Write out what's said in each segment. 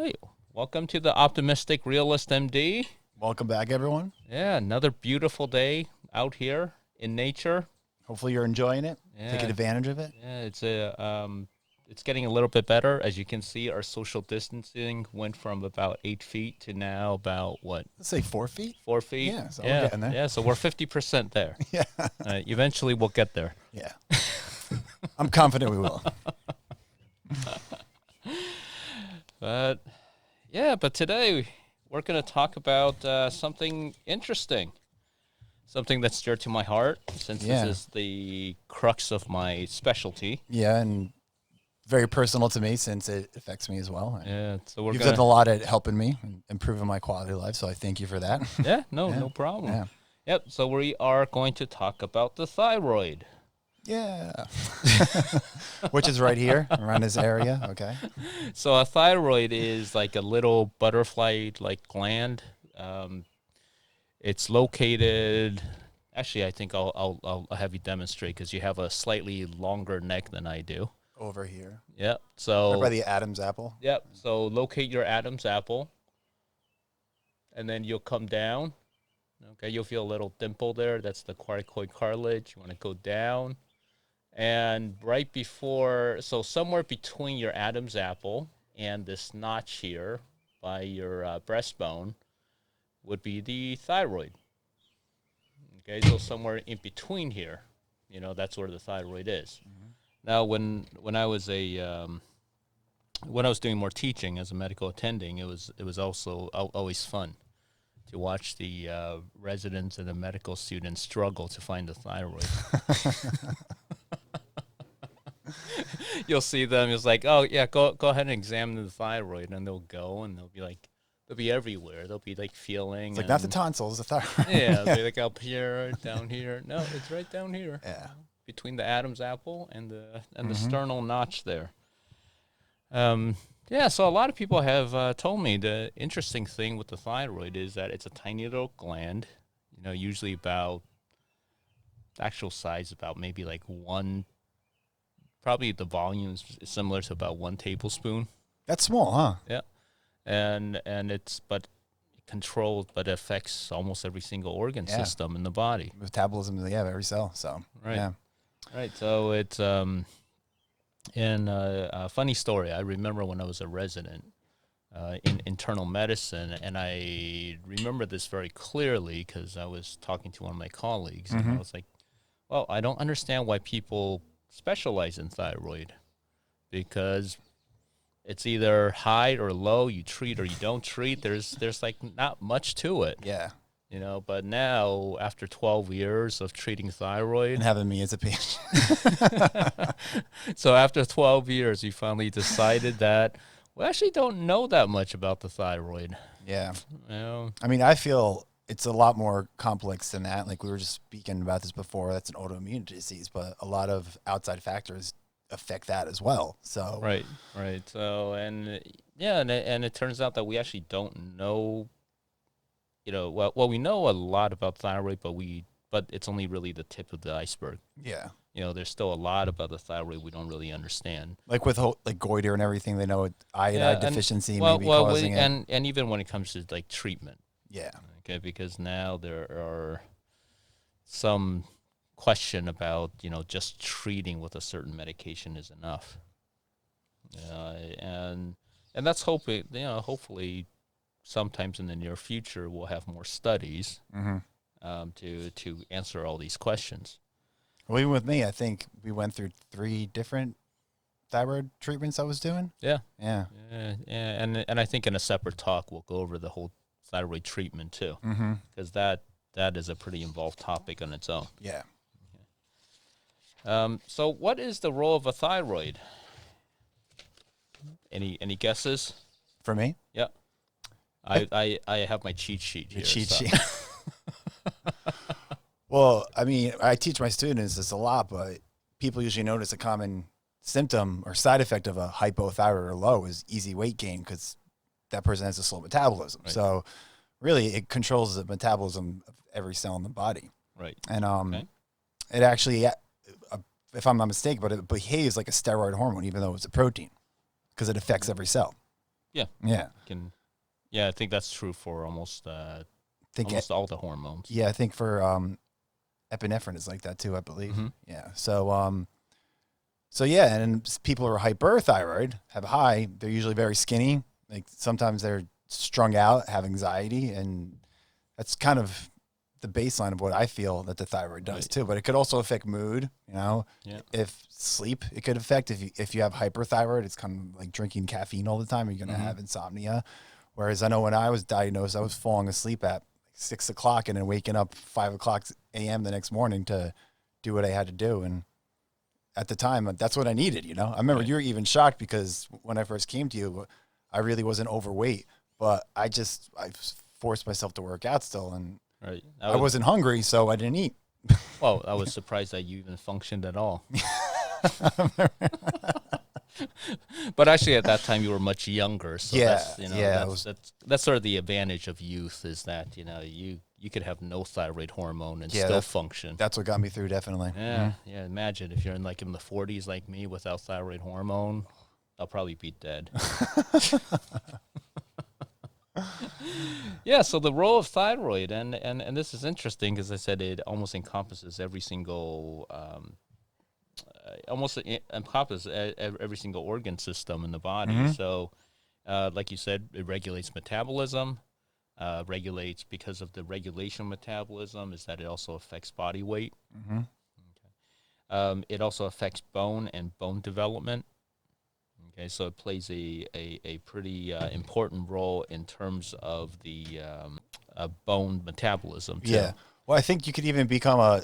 right. Welcome to the Optimistic Realist MD. Welcome back, everyone. Yeah, another beautiful day out here in nature. Hopefully you're enjoying it, Yeah. taking advantage of it. Yeah, it's getting a little bit better. As you can see, our social distancing went from about 8 feet to now about, what? Let's say 4 feet? 4 feet? Yeah, so we're getting there. Yeah, so we're 50% there. Yeah. Eventually we'll get there. Yeah. I'm confident we will. But today we're going to talk about something interesting, something that's dear to my heart, since this is the crux of my specialty. Yeah, and very personal to me since it affects me as well. Yeah, so you've done a lot at helping me and improving my quality of life, so I thank you for that. Yeah, no problem. Yeah. Yep, so we are going to talk about the thyroid. Yeah. Which is right here, around this area. Okay. So a thyroid is like a little butterfly-like gland. It's located... Actually, I think I'll have you demonstrate because you have a slightly longer neck than I do. Over here. Yep. So right by the Adam's apple. Yep. So locate your Adam's apple, and then you'll come down. Okay, you'll feel a little dimple there. That's the cricoid cartilage. You want to go down. And right before, so somewhere between your Adam's apple and this notch here by your breastbone would be the thyroid. Okay, so somewhere in between here, that's where the thyroid is. Mm-hmm. Now, when I was when I was doing more teaching as a medical attending, it was also always fun to watch the residents and the medical students struggle to find the thyroid. You'll see them. It's like, oh yeah, go ahead and examine the thyroid, and they'll go and they'll be everywhere. They'll be like feeling. It's like not the tonsils, the thyroid. Yeah, they'll be like up here, down here. No, it's right down here. Yeah, between the Adam's apple and the sternal notch there. So a lot of people have told me the interesting thing with the thyroid is that it's a tiny little gland. Usually about actual size about maybe like one. Probably the volume is similar to about 1 tablespoon. That's small, huh? Yeah, and it affects almost every single organ system in the body. Metabolism, every cell. So right, yeah. Right. So it's and a funny story. I remember when I was a resident in internal medicine, and I remember this very clearly because I was talking to one of my colleagues, and I was like, "Well, I don't understand why people specialize in thyroid, because it's either high or low, you treat or you don't treat. There's like not much to it." Yeah. But now after 12 years of treating thyroid and having me as a patient. So after 12 years, you finally decided that we actually don't know that much about the thyroid. Yeah. I mean, I feel it's a lot more complex than that. Like we were just speaking about this before, that's an autoimmune disease, but a lot of outside factors affect that as well. So right. So and it turns out that we actually don't know. We know a lot about thyroid, but it's only really the tip of the iceberg. Yeah. There's still a lot about the thyroid we don't really understand. Like with like goiter and everything, they know iodine deficiency maybe causing it. And even when it comes to like treatment. Yeah. Okay, because now there are some question about, just treating with a certain medication is enough. And that's hoping, hopefully sometimes in the near future we'll have more studies to answer all these questions. Well, even with me, I think we went through 3 different thyroid treatments I was doing. Yeah. And I think in a separate talk we'll go over the whole thyroid treatment too, because that is a pretty involved topic on its own. Yeah. So what is the role of a thyroid? Any guesses? For me? Yeah. I have my cheat sheet here. Your cheat sheet. Well, I mean, I teach my students this a lot, but people usually notice a common symptom or side effect of a hypothyroid or low is easy weight gain because that person has a slow metabolism. Right. So really it controls the metabolism of every cell in the body. Right. And it actually, if I'm not mistaken, but it behaves like a steroid hormone, even though it's a protein, because it affects every cell. Yeah. Yeah. I think that's true for almost all the hormones. Yeah, I think for epinephrine is like that too, I believe. Mm-hmm. Yeah. So yeah, and people who are hyperthyroid have high, they're usually very skinny. Like sometimes they're strung out, have anxiety, and that's kind of the baseline of what I feel that the thyroid does too. But it could also affect mood, if sleep, it could affect if you have hyperthyroid, it's kind of like drinking caffeine all the time, you're going to have insomnia. Whereas I know when I was diagnosed, I was falling asleep at 6 o'clock and then waking up 5 o'clock a.m. the next morning to do what I had to do. And at the time, that's what I needed, I remember you were even shocked because when I first came to you, I really wasn't overweight, but I forced myself to work out still. And I wasn't hungry, so I didn't eat. Well, I was surprised that you even functioned at all. But actually, at that time, you were much younger. So that's sort of the advantage of youth is that, you could have no thyroid hormone and still function. That's what got me through, definitely. Yeah, yeah. Imagine if you're in the 40s like me without thyroid hormone, I'll probably be dead. Yeah, so the role of thyroid, and this is interesting because I said it almost encompasses every single every single organ system in the body. So, like you said, it regulates metabolism. Regulates because of the regulation of metabolism is that it also affects body weight. It also affects bone and bone development. Okay, so it plays a pretty important role in terms of the bone metabolism too. Yeah. Well, I think you could even become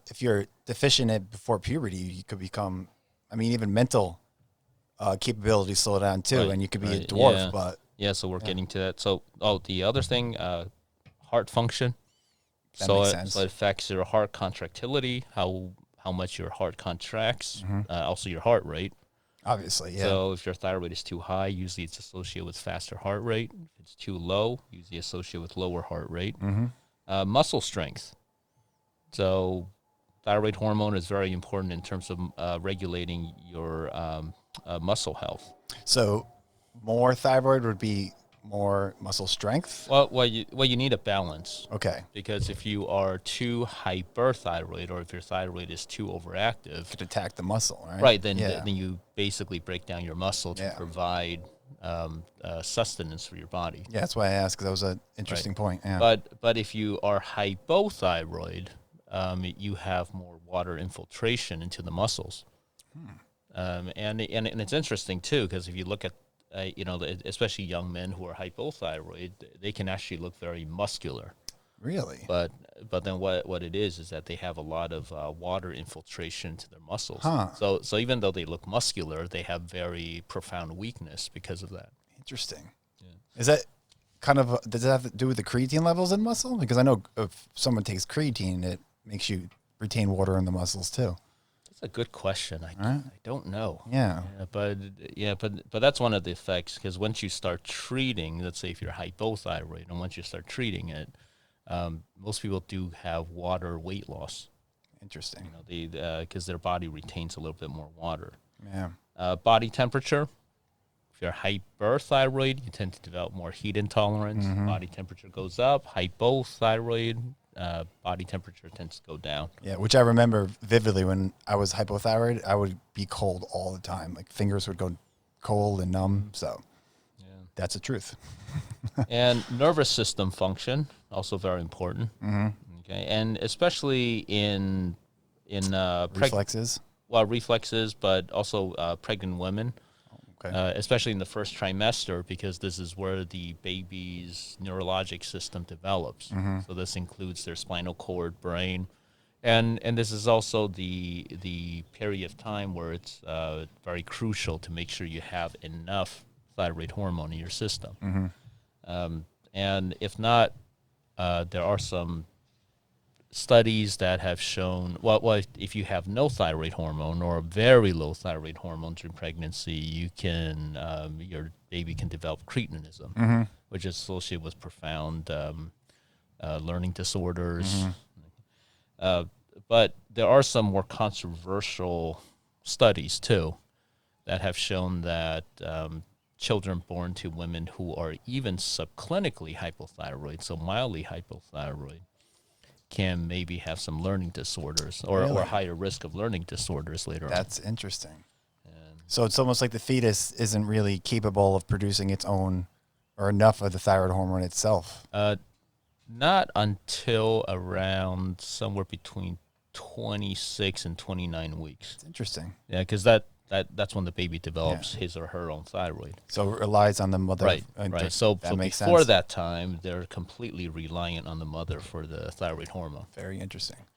if you're deficient before puberty, you could become, even mental capabilities slow down too, and you could be a dwarf. But so we're getting to that. So, the other thing, heart function. That makes sense. So it affects your heart contractility, how much your heart contracts, also your heart rate. Obviously, yeah. So if your thyroid is too high, usually it's associated with faster heart rate. If it's too low, usually associated with lower heart rate. Muscle strength. So thyroid hormone is very important in terms of regulating your muscle health. So more thyroid would be more muscle strength? Well, you need a balance. Okay. Because if you are too hyperthyroid or if your thyroid is too overactive, it could attack the muscle, right? Right, then you basically break down your muscle to provide sustenance for your body. Yeah, that's why I asked, because that was an interesting point. Yeah. But if you are hypothyroid, you have more water infiltration into the muscles. And it's interesting too, because if you look at especially young men who are hypothyroid, they can actually look very muscular. Really? But then what it is that they have a lot of water infiltration to their muscles. So even though they look muscular, they have very profound weakness because of that. Interesting. Yeah. Is that does it have to do with the creatine levels in muscle? Because I know if someone takes creatine, it makes you retain water in the muscles too. That's a good question. I don't know. Yeah. But that's one of the effects, because once you start treating, let's say if you're hypothyroid, and once you start treating it, most people do have water weight loss. Interesting. Because their body retains a little bit more water. Yeah. Body temperature. If you're hyperthyroid, you tend to develop more heat intolerance. Body temperature goes up. Hypothyroid, body temperature tends to go down. Yeah, which I remember vividly when I was hypothyroid. I would be cold all the time. Like fingers would go cold and numb. So that's the truth. And nervous system function, also very important. Okay, and especially in reflexes. Reflexes, but also pregnant women. Okay. Especially in the first trimester, because this is where the baby's neurologic system develops. So this includes their spinal cord, brain, and this is also the period of time where it's very crucial to make sure you have enough thyroid hormone in your system. And if not, there are some studies that have shown, if you have no thyroid hormone or a very low thyroid hormone during pregnancy, you can your baby can develop cretinism, which is associated with profound learning disorders. But there are some more controversial studies too that have shown that children born to women who are even subclinically hypothyroid, so mildly hypothyroid, can maybe have some learning disorders or higher risk of learning disorders later on. That's interesting. So it's almost like the fetus isn't really capable of producing its own or enough of the thyroid hormone itself. Not until around somewhere between 26 and 29 weeks. It's interesting. Yeah, because that's when the baby develops his or her own thyroid. So it relies on the mother. Right. So before sense. that time, they're completely reliant on the mother for the thyroid hormone. Very interesting.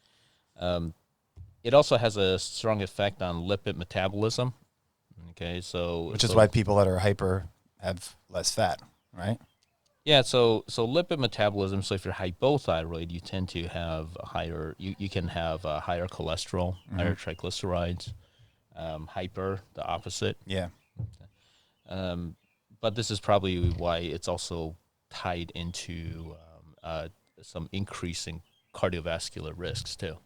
It also has a strong effect on lipid metabolism. Okay, which is why people that are hyper have less fat, right? Yeah, so lipid metabolism, so if you're hypothyroid, you tend to have a higher, you can have higher cholesterol, higher triglycerides, hyper, the opposite. Yeah. But this is probably why it's also tied into some increasing cardiovascular risks too,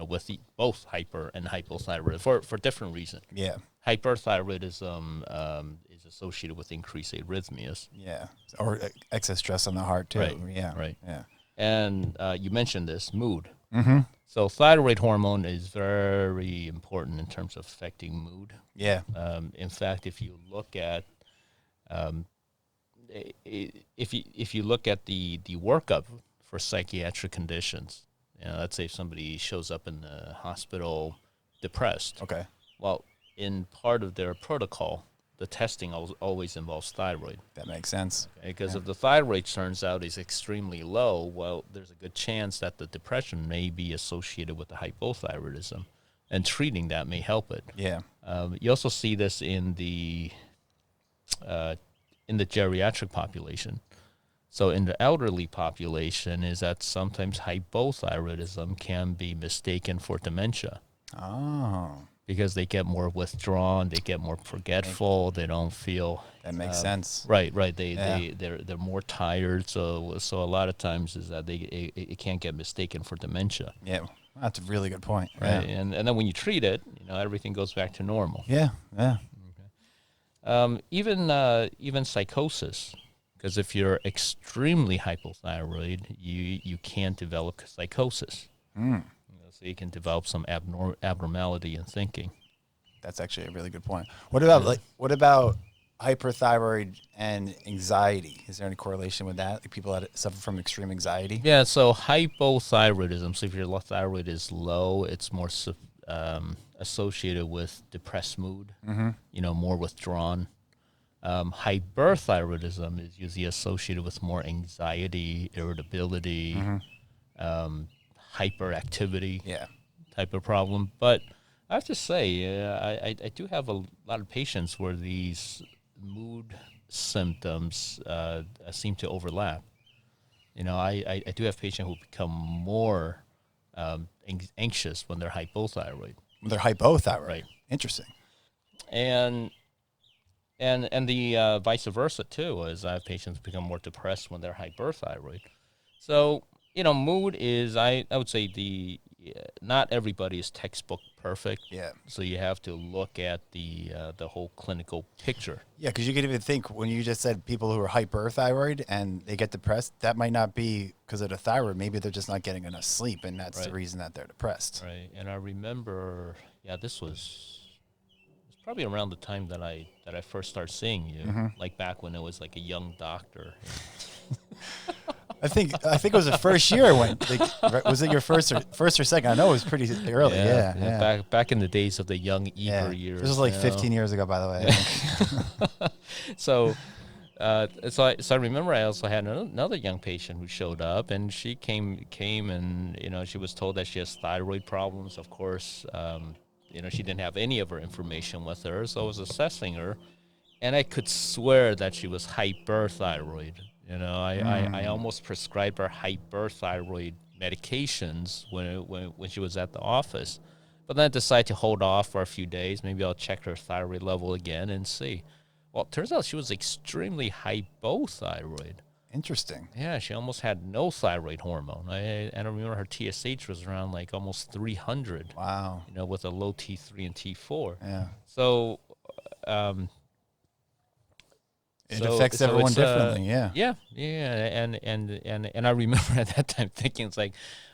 with both hyper and hypothyroid for different reasons. Yeah. Hyperthyroidism is associated with increased arrhythmias. Yeah, or excess stress on the heart too. Right. Yeah. Right. Yeah. And you mentioned this, mood. Mm-hmm. So thyroid hormone is very important in terms of affecting mood. Yeah. In fact, if you look at if you look at the workup for psychiatric conditions, let's say if somebody shows up in the hospital depressed. Okay. Well, in part of their protocol, the testing always involves thyroid. That makes sense. Because if the thyroid turns out is extremely low, well, there's a good chance that the depression may be associated with the hypothyroidism, and treating that may help it. Yeah. You also see this in the geriatric population. So in the elderly population, is that sometimes hypothyroidism can be mistaken for dementia. Oh. Because they get more withdrawn, they get more forgetful, they don't feel. That makes sense. Right. They're more tired. So a lot of times is that it can't get mistaken for dementia. Yeah, that's a really good point. Right, Yeah. and then when you treat it, everything goes back to normal. Yeah. Yeah. Okay. Even psychosis, because if you're extremely hypothyroid, you can develop psychosis. Mm. So you can develop some abnormality in thinking. That's actually a really good point. What about hyperthyroid and anxiety? Is there any correlation with that? Like people that suffer from extreme anxiety? Yeah, so hypothyroidism, so if your thyroid is low, it's more associated with depressed mood, more withdrawn. Hyperthyroidism is usually associated with more anxiety, irritability, hyperactivity type of problem. But I have to say, I do have a lot of patients where these mood symptoms seem to overlap. I do have patients who become more anxious when they're hypothyroid. They're hypothyroid. Right. Interesting. And the vice versa too, as I have patients become more depressed when they're hyperthyroid. So mood is, I would say not everybody is textbook perfect. Yeah. So you have to look at the whole clinical picture. Yeah, because you could even think when you just said people who are hyperthyroid and they get depressed, that might not be because of the thyroid. Maybe they're just not getting enough sleep, and that's the reason that they're depressed. Right. And I remember, this was probably around the time that I first started seeing you, like back when I was like a young doctor. I think it was the first year I went. Was it your first or second? I know it was pretty early. Yeah. Back in the days of the young eager years. This was like 15 years ago, by the way. I think. So I remember I also had another young patient who showed up, and she came and she was told that she has thyroid problems. Of course, she didn't have any of her information with her, so I was assessing her, and I could swear that she was hyperthyroid. I almost prescribed her hyperthyroid medications when she was at the office. But then I decided to hold off for a few days. Maybe I'll check her thyroid level again and see. Well, it turns out she was extremely hypothyroid. Interesting. Yeah, she almost had no thyroid hormone. I remember her TSH was around like almost 300. Wow. With a low T3 and T4. Yeah. So It affects everyone it's, differently. Yeah. Yeah, and I remember at that time thinking, it's like,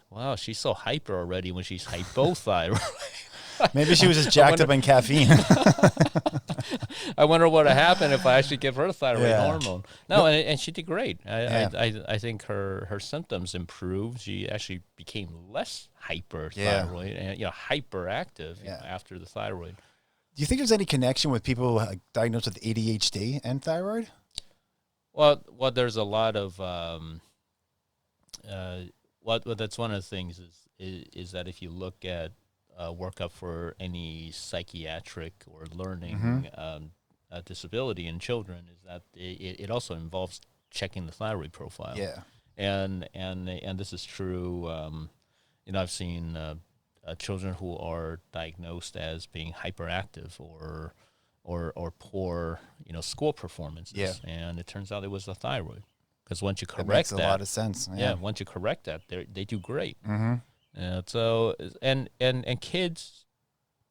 wow, she's so hyper already when she's hypothyroid. Maybe she was just jacked up in caffeine. I wonder what would happen if I actually give her thyroid hormone. No, and she did great. I think her symptoms improved. She actually became less hyperthyroid and hyperactive after the thyroid. Do you think there's any connection with people diagnosed with ADHD and thyroid? Well, there's a lot of that's one of the things is that if you look at workup for any psychiatric or learning disability in children, is that it also involves checking the thyroid profile. Yeah, and this is true. I've seen children who are diagnosed as being hyperactive or poor, school performances. Yeah. And it turns out it was the thyroid. Because once you correct that, makes a lot of sense. Yeah. Once you correct that, they do great. Mm-hmm. So and kids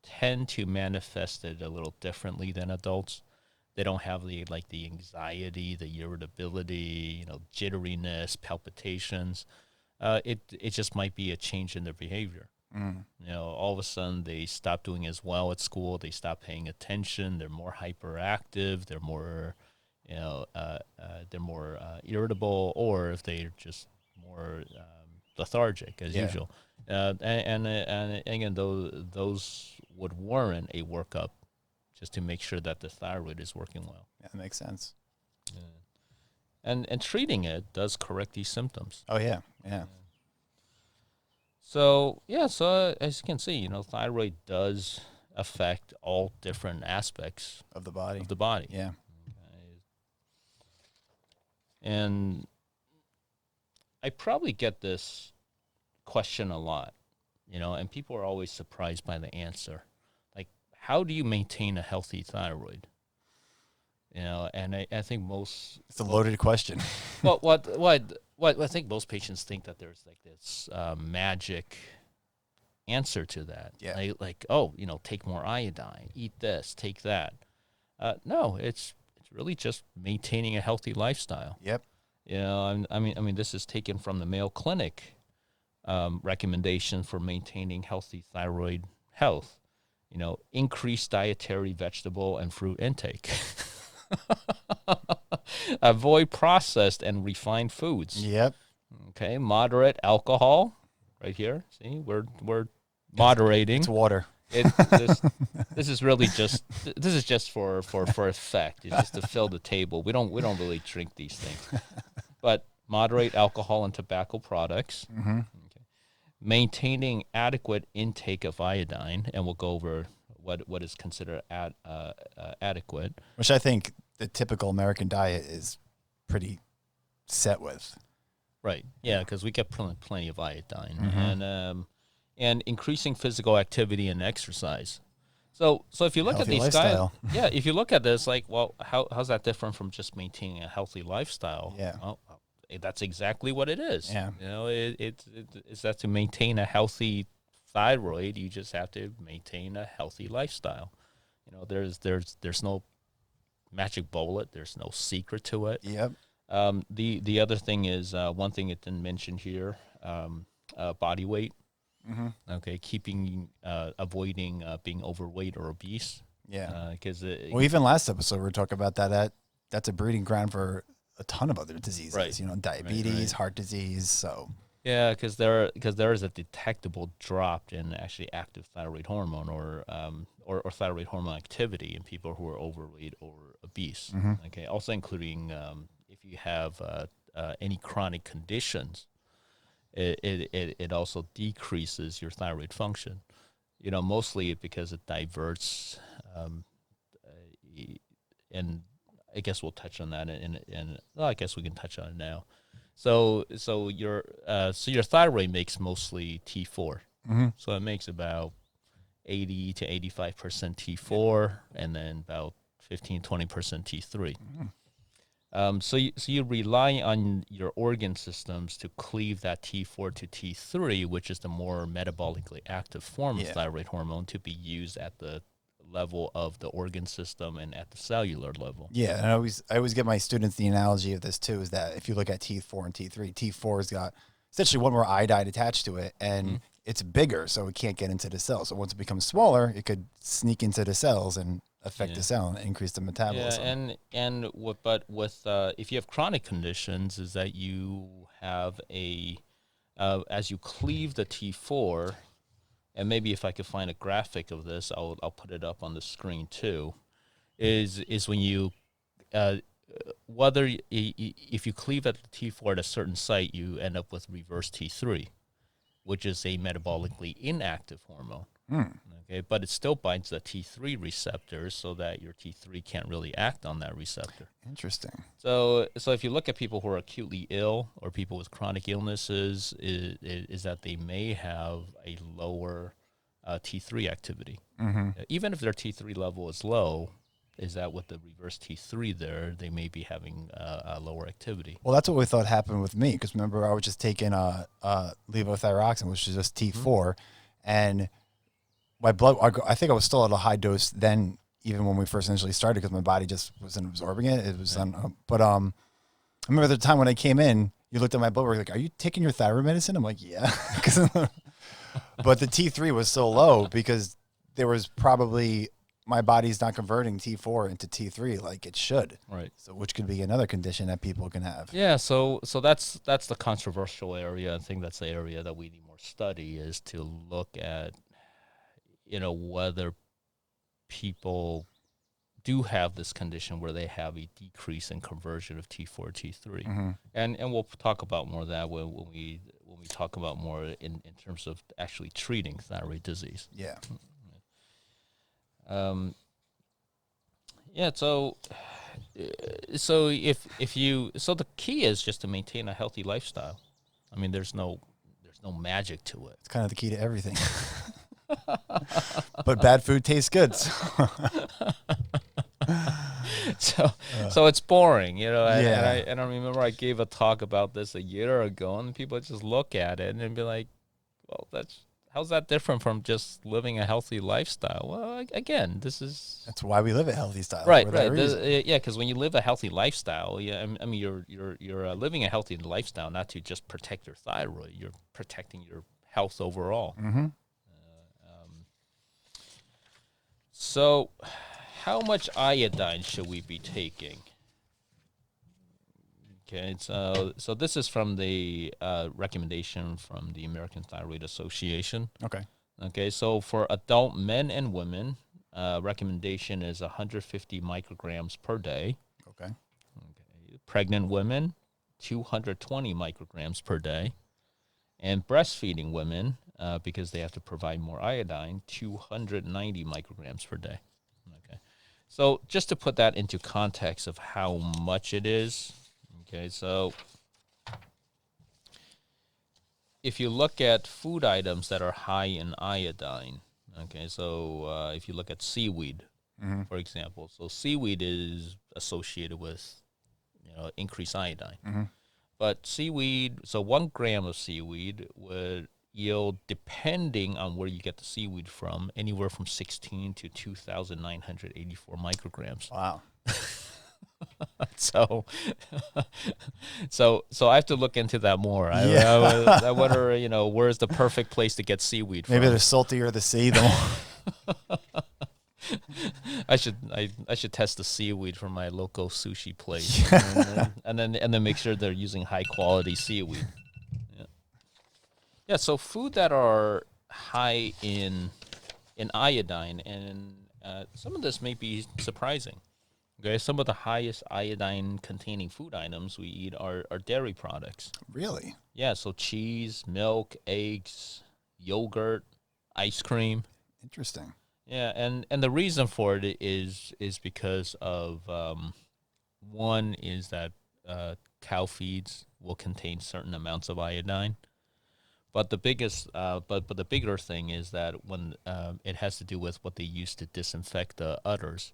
tend to manifest it a little differently than adults. They don't have the anxiety, the irritability, jitteriness, palpitations. It just might be a change in their behavior. All of a sudden they stop doing as well at school. They stop paying attention. They're more hyperactive. They're more, irritable, or if they're just more lethargic as usual. And again, those would warrant a workup just to make sure that the thyroid is working well. Yeah, that makes sense. And treating it does correct these symptoms. Oh yeah. So as you can see, thyroid does affect all different aspects of the body. Yeah. And I probably get this question a lot, and people are always surprised by the answer. Like, how do you maintain a healthy thyroid? And I think it's a loaded question. Well, what I think most patients think that there's this magic answer to that. Yeah. Take more iodine, eat this, take that. No, it's really just maintaining a healthy lifestyle. Yep. I mean, this is taken from the Mayo Clinic recommendation for maintaining healthy thyroid health. Increase dietary vegetable and fruit intake. Avoid processed and refined foods. Yep. Okay. Moderate alcohol. Right here. See, we're moderating. It's water. This is really just for effect. It's just to fill the table. We don't really drink these things. But moderate alcohol and tobacco products. Mm-hmm. Okay. Maintaining adequate intake of iodine, and we'll go over what is considered adequate. Which I think the typical American diet is pretty set with. Right. Yeah, because we get plenty of iodine, and increasing physical activity and exercise. So if you look Healthy at these lifestyle. guys, if you look at this, how's that different from just maintaining a healthy lifestyle? Yeah. Well, that's exactly what it is. Yeah. It's that to maintain a healthy thyroid, you just have to maintain a healthy lifestyle. There's no magic bullet. There's no secret to it. Yep. The other thing is one thing it didn't mention here, body weight. Mm-hmm. Okay, avoiding being overweight or obese. Yeah. Because even last episode we were talking about that's a breeding ground for a ton of other diseases. Right. Diabetes, heart disease. So. Yeah, because there is a detectable drop in actually active thyroid hormone or thyroid hormone activity in people who are overweight or obese. Mm-hmm. Okay, also including if you have any chronic conditions, it also decreases your thyroid function. Mostly because it diverts, and I guess we'll touch on that. I guess we can touch on it now. So your thyroid makes mostly T4. Mm-hmm. So it makes about 80 to 85% T4, and then about 15-20% T3. Mm-hmm. So you rely on your organ systems to cleave that T4 to T3, which is the more metabolically active form of thyroid hormone, to be used at the level of the organ system and at the cellular level. Yeah, and I always give my students the analogy of this too, is that if you look at T4 and T3, T4's got essentially one more iodide attached to it, and it's bigger, so it can't get into the cells. So once it becomes smaller, it could sneak into the cells and affect the cell and increase the metabolism. Yeah, but with if you have chronic conditions, is that you have as you cleave the T4, and maybe if I could find a graphic of this, I'll put it up on the screen too. Is when you if you cleave at the T4 at a certain site, you end up with reverse T3, which is a metabolically inactive hormone. Okay, but it still binds the T3 receptors so that your T3 can't really act on that receptor. Interesting. So if you look at people who are acutely ill or people with chronic illnesses, is that they may have a lower T3 activity. Even if their T3 level is low, is that with the reverse T3 there, they may be having a lower activity. Well, that's what we thought happened with me, because remember I was just taking levothyroxine, which is just T4, and my blood, I think I was still at a high dose then, even when we first initially started, because my body just wasn't absorbing it. It was but I remember the time when I came in, you looked at my blood work like, "Are you taking your thyroid medicine?" I'm like, "Yeah." But the T3 was so low because there was probably my body's not converting T4 into T3 like it should. Right. So which could be another condition that people can have. Yeah. So that's the controversial area. I think that's the area that we need more study, is to look at, whether people do have this condition where they have a decrease in conversion of T4 T3, and we'll talk about more of that when we talk about more in terms of actually treating thyroid disease. Yeah. So the key is just to maintain a healthy lifestyle. I mean, there's no magic to it. It's kind of the key to everything. But bad food tastes good. So it's boring, And I remember I gave a talk about this a year ago, and people just look at it and be like, "Well, how's that different from just living a healthy lifestyle?" Well, again, that's why we live a healthy style, right? Because when you live a healthy lifestyle, you're living a healthy lifestyle not to just protect your thyroid, you're protecting your health overall. So, how much iodine should we be taking? Okay, so this is from the recommendation from the American Thyroid Association. Okay, so for adult men and women, recommendation is 150 micrograms per day. Okay. Pregnant women, 220 micrograms per day. And breastfeeding women, because they have to provide more iodine, 290 micrograms per day. Okay, so just to put that into context of how much it is. Okay, so if you look at food items that are high in iodine, okay, so if you look at seaweed, for example, so seaweed is associated with, increased iodine. But seaweed, so 1 gram of seaweed would yield, depending on where you get the seaweed from, anywhere from 16 to 2,984 micrograms. Wow. So I have to look into that more. I wonder, where's the perfect place to get seaweed from? Maybe the saltier the sea, the more. I should test the seaweed from my local sushi place, and then make sure they're using high quality seaweed. Yeah. So food that are high in iodine, and some of this may be surprising. Okay, some of the highest iodine containing food items we eat are dairy products. Really? Yeah. So cheese, milk, eggs, yogurt, ice cream. Interesting. Yeah, and the reason for it is because of one is that cow feeds will contain certain amounts of iodine, but the biggest but the bigger thing is that when it has to do with what they use to disinfect the udders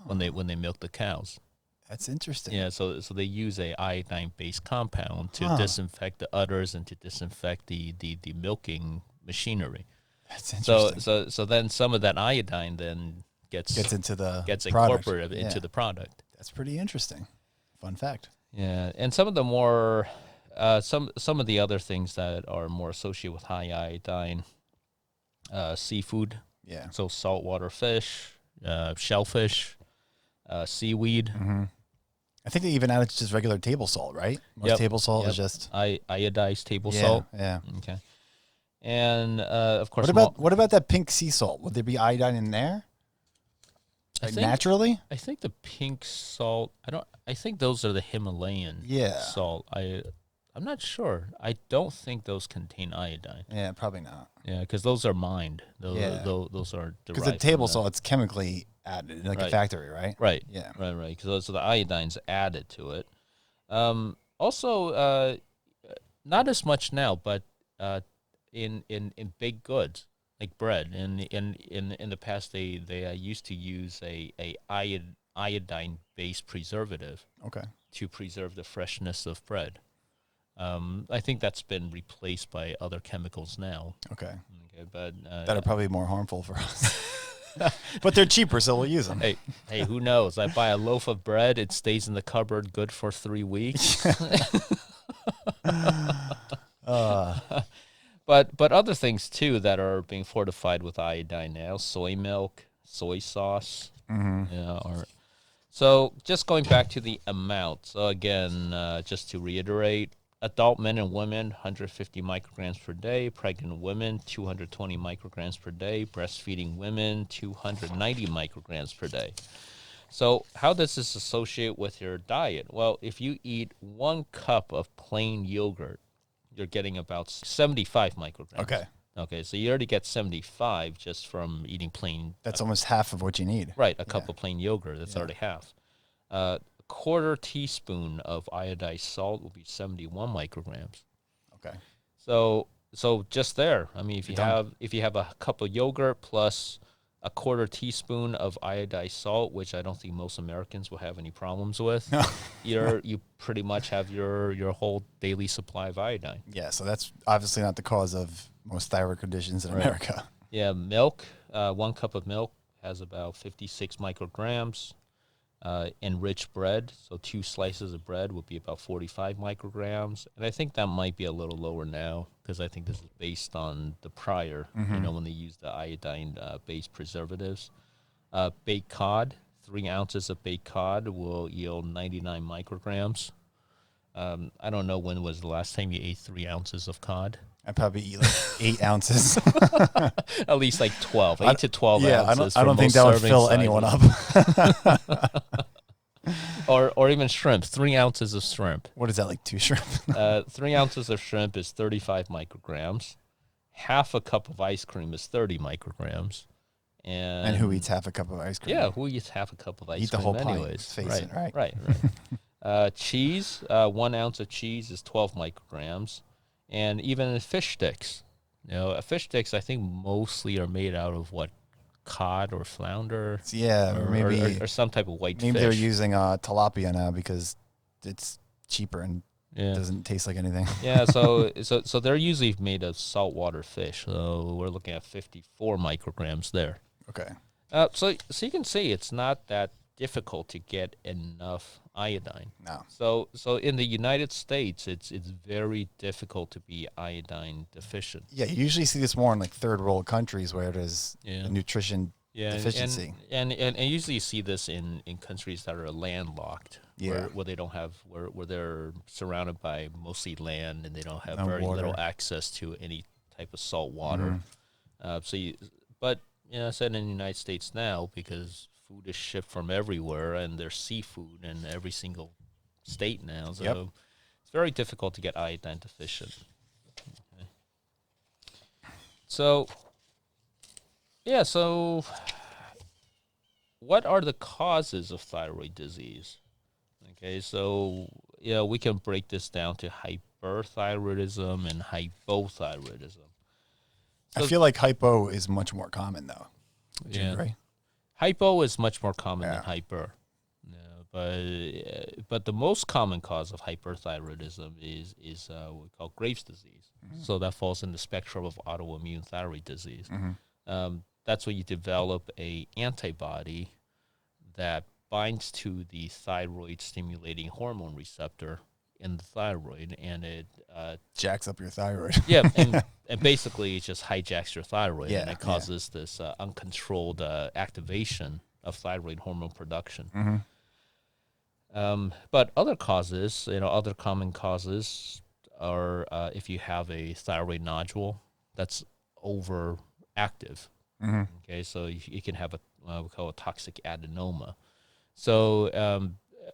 when they milk the cows. That's interesting. Yeah, so they use a iodine-based compound to disinfect the udders and to disinfect the milking machinery. That's interesting. So then some of that iodine then gets into the gets product. incorporated into the product. That's pretty interesting. Fun fact. Yeah, and some of the more some of the other things that are more associated with high iodine, seafood. Yeah. So saltwater fish, shellfish, seaweed. Mm-hmm. I think they even added just regular table salt, right? Most table salt is just iodized table salt. Yeah. Okay. And of course, what about that pink sea salt? Would there be iodine in there? Naturally? I think the pink salt. I think those are the Himalayan salt. I'm not sure. I don't think those contain iodine. Yeah, probably not. Yeah, because those are mined. Those are because the table salt, it's chemically added in a factory, right? Right. Yeah. Right. Because the iodine's added to it. Also, not as much now, but in baked goods like bread. In the past, they used to use a iodine based preservative. Okay. To preserve the freshness of bread. I think that's been replaced by other chemicals now. Okay, but that are probably more harmful for us. But they're cheaper, so we'll use them. Hey, who knows? I buy a loaf of bread, it stays in the cupboard good for 3 weeks. But other things too that are being fortified with iodine now: soy milk, soy sauce. Mm-hmm. So just going back to the amount. So again, just to reiterate. Adult men and women, 150 micrograms per day. Pregnant women, 220 micrograms per day. Breastfeeding women, 290 micrograms per day. So how does this associate with your diet? Well, if you eat 1 cup of plain yogurt, you're getting about 75 micrograms. Okay, so you already get 75 just from eating plain. That's almost half of what you need. Right, a cup of plain yogurt, that's already half. Quarter teaspoon of iodized salt will be 71 micrograms. Okay. So just there. I mean, if you have a cup of yogurt plus a quarter teaspoon of iodized salt, which I don't think most Americans will have any problems with, you pretty much have your whole daily supply of iodine. Yeah, so that's obviously not the cause of most thyroid conditions in America. Yeah, milk. 1 cup of milk has about 56 micrograms. Enriched bread, so 2 slices of bread would be about 45 micrograms. And I think that might be a little lower now because I think this is based on the prior, when they used the iodine-based preservatives. Baked cod, 3 ounces of baked cod will yield 99 micrograms. I don't know when was the last time you ate 3 ounces of cod. I probably eat like 8 ounces. At least like 12, 8 to 12 ounces. I don't think that would fill anyone up. or even shrimp, 3 ounces of shrimp. What is that, like 2 shrimp? 3 ounces of shrimp is 35 micrograms. Half a cup of ice cream is 30 micrograms. And who eats half a cup of ice cream? Yeah, who eats half a cup of ice cream? Eat the whole anyways. pint. Face it, right? Right. Cheese, 1 ounce of cheese is 12 micrograms. And even fish sticks. Fish sticks I think mostly are made out of cod or flounder. Yeah, or some type of white fish. Maybe they're using tilapia now because it's cheaper and doesn't taste like anything. Yeah, so they're usually made of saltwater fish. So we're looking at 54 micrograms there. Okay. So you can see it's not that difficult to get enough iodine. No. So in the United States, it's very difficult to be iodine deficient. Yeah, you usually see this more in like third world countries where there's a nutrition deficiency. And usually you see this in countries that are landlocked, where they don't have where they're surrounded by mostly land and they don't have very little access to any type of salt water. But I said in the United States now because food is shipped from everywhere, and there's seafood in every single state now. So it's very difficult to get iodine deficient. Okay. So what are the causes of thyroid disease? Okay, so we can break this down to hyperthyroidism and hypothyroidism. I feel like hypo is much more common, though. Would you agree? Hypo is much more common than hyper. but the most common cause of hyperthyroidism is what we call Graves' disease. So that falls in the spectrum of autoimmune thyroid disease. That's when you develop a antibody that binds to the thyroid stimulating hormone receptor in the thyroid, and it jacks up your thyroid. and basically it just hijacks your thyroid, and it causes this uncontrolled activation of thyroid hormone production. But other causes, other common causes are if you have a thyroid nodule that's overactive. Okay, so you can have we call a toxic adenoma. So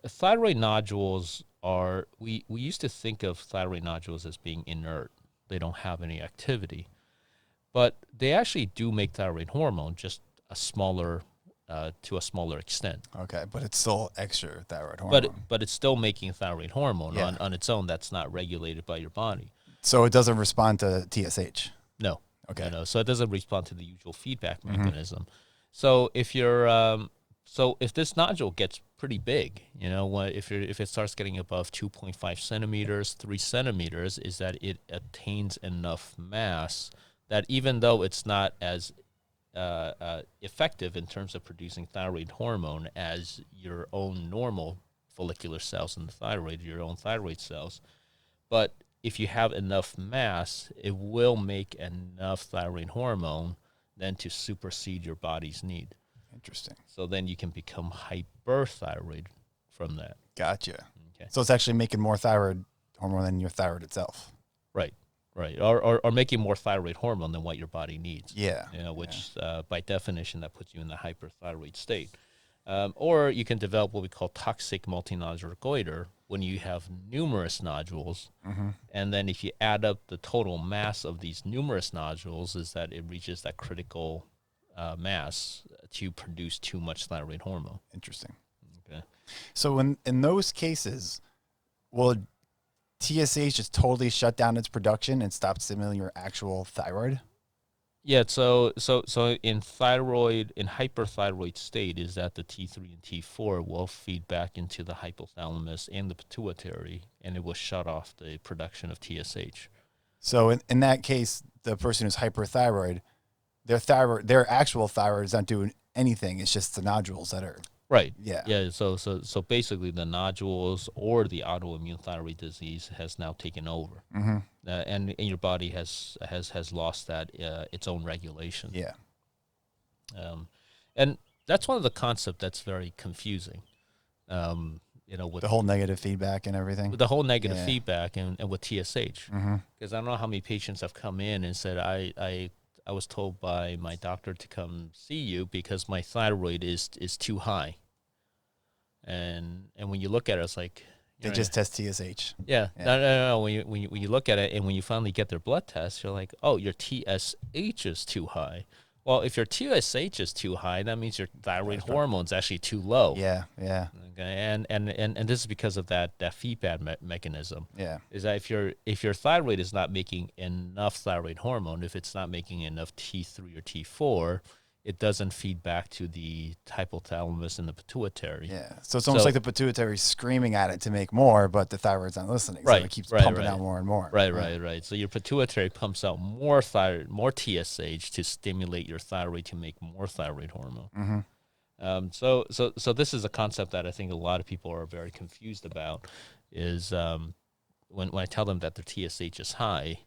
thyroid nodules are, we used to think of thyroid nodules as being inert. They don't have any activity. But they actually do make thyroid hormone, just to a smaller extent. Okay, but it's still extra thyroid hormone. But it's still making thyroid hormone on its own. That's not regulated by your body. So it doesn't respond to TSH? No. Okay. So it doesn't respond to the usual feedback mechanism. So if if this nodule gets pretty big, if it starts getting above 2.5 centimeters, 3 centimeters, is that it attains enough mass that even though it's not as effective in terms of producing thyroid hormone as your own normal follicular cells in the thyroid, your own thyroid cells, but if you have enough mass, it will make enough thyroid hormone then to supersede your body's need. Interesting. So then you can become hyperthyroid from that. Gotcha. Okay. So it's actually making more thyroid hormone than your thyroid itself. Right. Or making more thyroid hormone than what your body needs. Yeah. Which by definition, that puts you in the hyperthyroid state. Or you can develop what we call toxic multinodular goiter when you have numerous nodules. And then if you add up the total mass of these numerous nodules, is that it reaches that critical mass to produce too much thyroid hormone. Interesting. Okay. So in those cases, will TSH just totally shut down its production and stop stimulating your actual thyroid? Yeah, so in hyperthyroid state is that the T3 and T4 will feed back into the hypothalamus and the pituitary, and it will shut off the production of TSH. So in that case, the person who's hyperthyroid, their actual thyroid is not doing anything. It's just the nodules that are right. Yeah. Yeah. So basically, the nodules or the autoimmune thyroid disease has now taken over, and your body has lost that its own regulation. Yeah. And that's one of the concepts that's very confusing. With the whole negative feedback and everything. With the whole negative feedback and with TSH, because I don't know how many patients have come in and said I was told by my doctor to come see you because my thyroid is too high. And when you look at it, it's like they just test TSH. Yeah. No. When you look at it and when you finally get their blood test, you're like, oh, your TSH is too high. Well, if your TSH is too high, that means your thyroid hormone's actually too low. Yeah. Okay, and this is because of that feedback mechanism. Yeah, is that if your thyroid is not making enough thyroid hormone, if it's not making enough T3 or T4, it doesn't feed back to the hypothalamus and the pituitary. Yeah, so it's almost like the pituitary screaming at it to make more, but the thyroid's not listening. Right, so it keeps pumping out more and more. Right. So your pituitary pumps out more TSH to stimulate your thyroid to make more thyroid hormone. So this is a concept that I think a lot of people are very confused about. Is when I tell them that their TSH is high,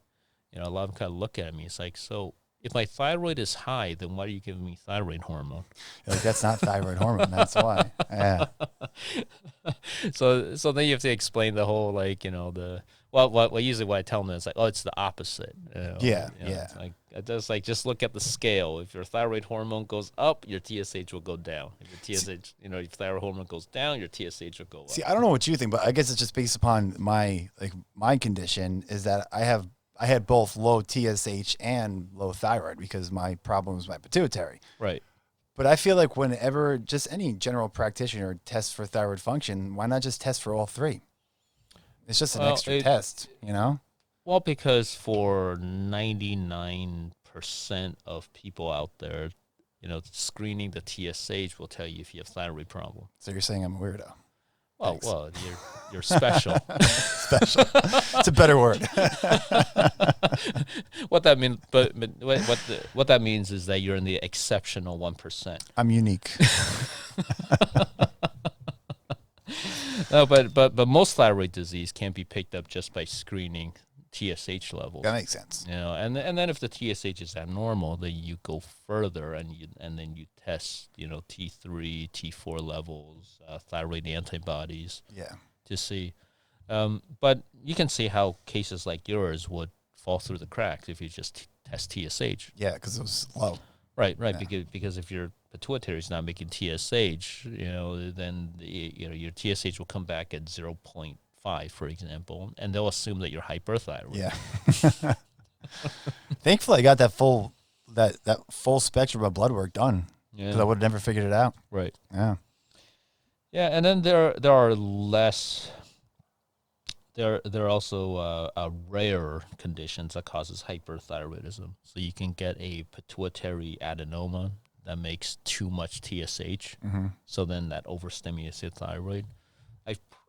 a lot of them kind of look at me. It's like, so if my thyroid is high, then why are you giving me thyroid hormone? You're like, that's not thyroid hormone. That's why. Yeah. So then you have to explain the whole usually what I tell them is like, oh, it's the opposite. Yeah. It's like just look at the scale. If your thyroid hormone goes up, your TSH will go down. If your TSH, your thyroid hormone goes down, your TSH will go up. See, I don't know what you think, but I guess it's just based upon my condition is that I had both low TSH and low thyroid because my problem was my pituitary. Right. But I feel like whenever just any general practitioner tests for thyroid function, why not just test for all three? It's just an extra test, Well, because for 99% of people out there, screening the TSH will tell you if you have thyroid problem. So you're saying I'm a weirdo? Thanks. Well, you're special. Special. It's a better word. What that means, but what that means is that you're in the exceptional 1%. I'm unique. No, but most thyroid disease can be picked up just by screening TSH levels. That makes sense. You know, and then if the TSH is abnormal, then you go further and then you test, you know, T3, T4 levels, thyroid antibodies. Yeah. To see. But you can see how cases like yours would fall through the cracks if you just test TSH. Yeah, because it was low. Right. Yeah. Because if your pituitary is not making TSH, you know, then your TSH will come back at 0.5, for example, and they'll assume that you're hyperthyroid. Yeah. Thankfully, I got that full spectrum of blood work done because I would have never figured it out. Right. Yeah. Yeah, and then there are less. There are also rare conditions that causes hyperthyroidism. So you can get a pituitary adenoma that makes too much TSH. Mm-hmm. So then that overstimulates your thyroid.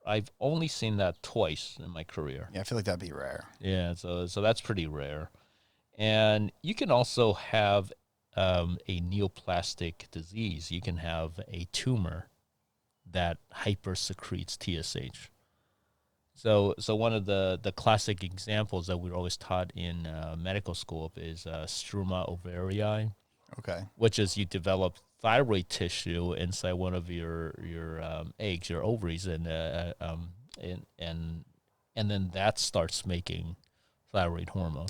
I've only seen that twice in my career. Yeah, I feel like that'd be rare. Yeah, so that's pretty rare. And you can also have a neoplastic disease. You can have a tumor that hypersecretes TSH. So one of the classic examples that we're always taught in medical school is struma ovarii. Okay. Which is you develop thyroid tissue inside one of your eggs, your ovaries, and then that starts making thyroid hormone.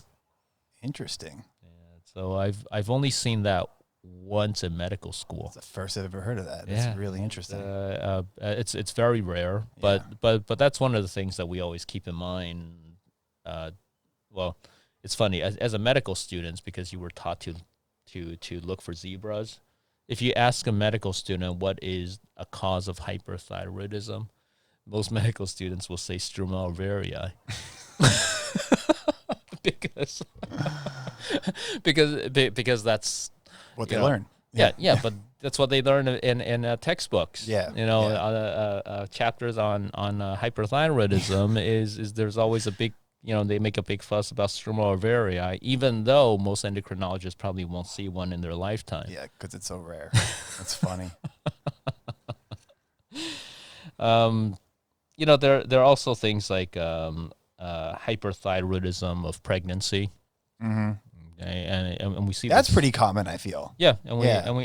Interesting. Yeah, so I've only seen that once in medical school. It's the first I've ever heard of that. That's really interesting. It's very rare, but that's one of the things that we always keep in mind. Well, it's funny as a medical student, because you were taught to look for zebras. If you ask a medical student what is a cause of hyperthyroidism, most medical students will say struma ovarii. because that's what they learn. Yeah, but that's what they learn in textbooks. Yeah, chapters on hyperthyroidism is there's always a big, they make a big fuss about struma ovarii, even though most endocrinologists probably won't see one in their lifetime. Yeah, because it's so rare. That's funny. There are also things like hyperthyroidism of pregnancy. Mm-hmm. Okay, and we see that's pretty common, I feel. Yeah, and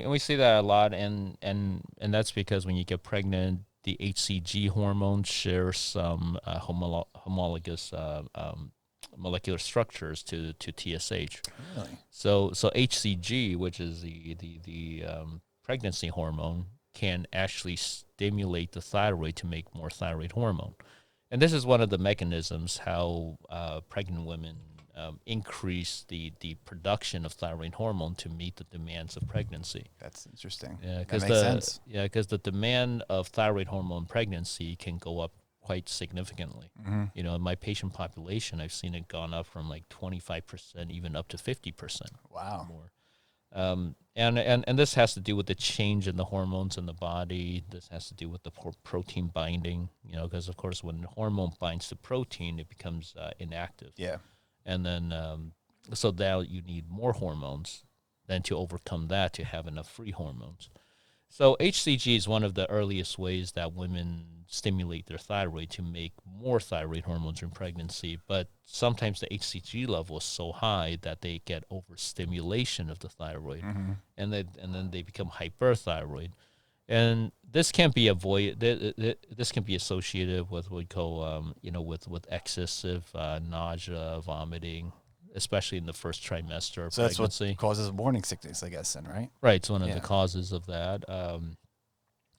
we see that a lot, and that's because when you get pregnant, the HCG hormone shares some homologous molecular structures to TSH. Really? So HCG, which is the pregnancy hormone, can actually stimulate the thyroid to make more thyroid hormone, and this is one of the mechanisms how pregnant women increase the production of thyroid hormone to meet the demands of pregnancy. That's interesting. Yeah, that makes sense. Yeah, because the demand of thyroid hormone in pregnancy can go up quite significantly. Mm-hmm. In my patient population, I've seen it gone up from like 25%, even up to 50%. Wow. More. And this has to do with the change in the hormones in the body. This has to do with the protein binding. Because of course, when hormone binds to protein, it becomes inactive. Yeah. And then, so now you need more hormones then to overcome that to have enough free hormones. So HCG is one of the earliest ways that women stimulate their thyroid to make more thyroid hormones in pregnancy. But sometimes the HCG level is so high that they get overstimulation of the thyroid, mm-hmm. and then they become hyperthyroid. And this can be this can be associated with what we call, with excessive nausea, vomiting, especially in the first trimester of pregnancy. That's what causes morning sickness, I guess, then, right? Right. It's one of the causes of that.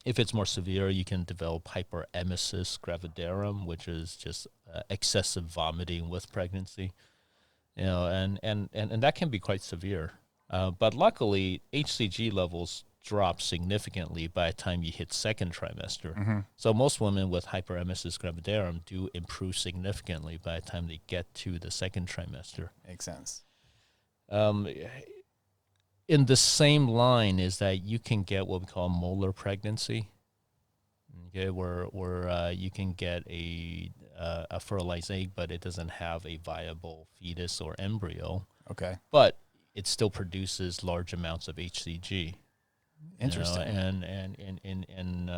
If it's more severe, you can develop hyperemesis gravidarum, which is just excessive vomiting with pregnancy. And that can be quite severe. But luckily, HCG levels drop significantly by the time you hit second trimester. Mm-hmm. So most women with hyperemesis gravidarum do improve significantly by the time they get to the second trimester. Makes sense. In the same line is that you can get what we call molar pregnancy. Okay, where you can get a fertilized egg, but it doesn't have a viable fetus or embryo. Okay. But it still produces large amounts of HCG. Interesting. And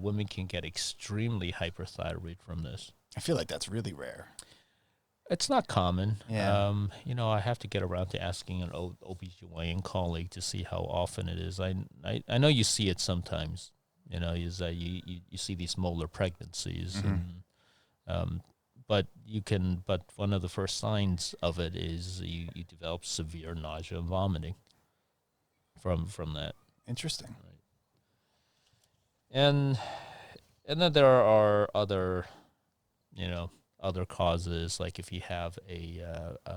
women can get extremely hyperthyroid from this. I feel like that's really rare. It's not common. Yeah. I have to get around to asking an OBGYN colleague to see how often it is. I know you see it sometimes. Is that you see these molar pregnancies, but one of the first signs of it is you develop severe nausea and vomiting from that. Interesting. Right. And then there are other causes, like if you have a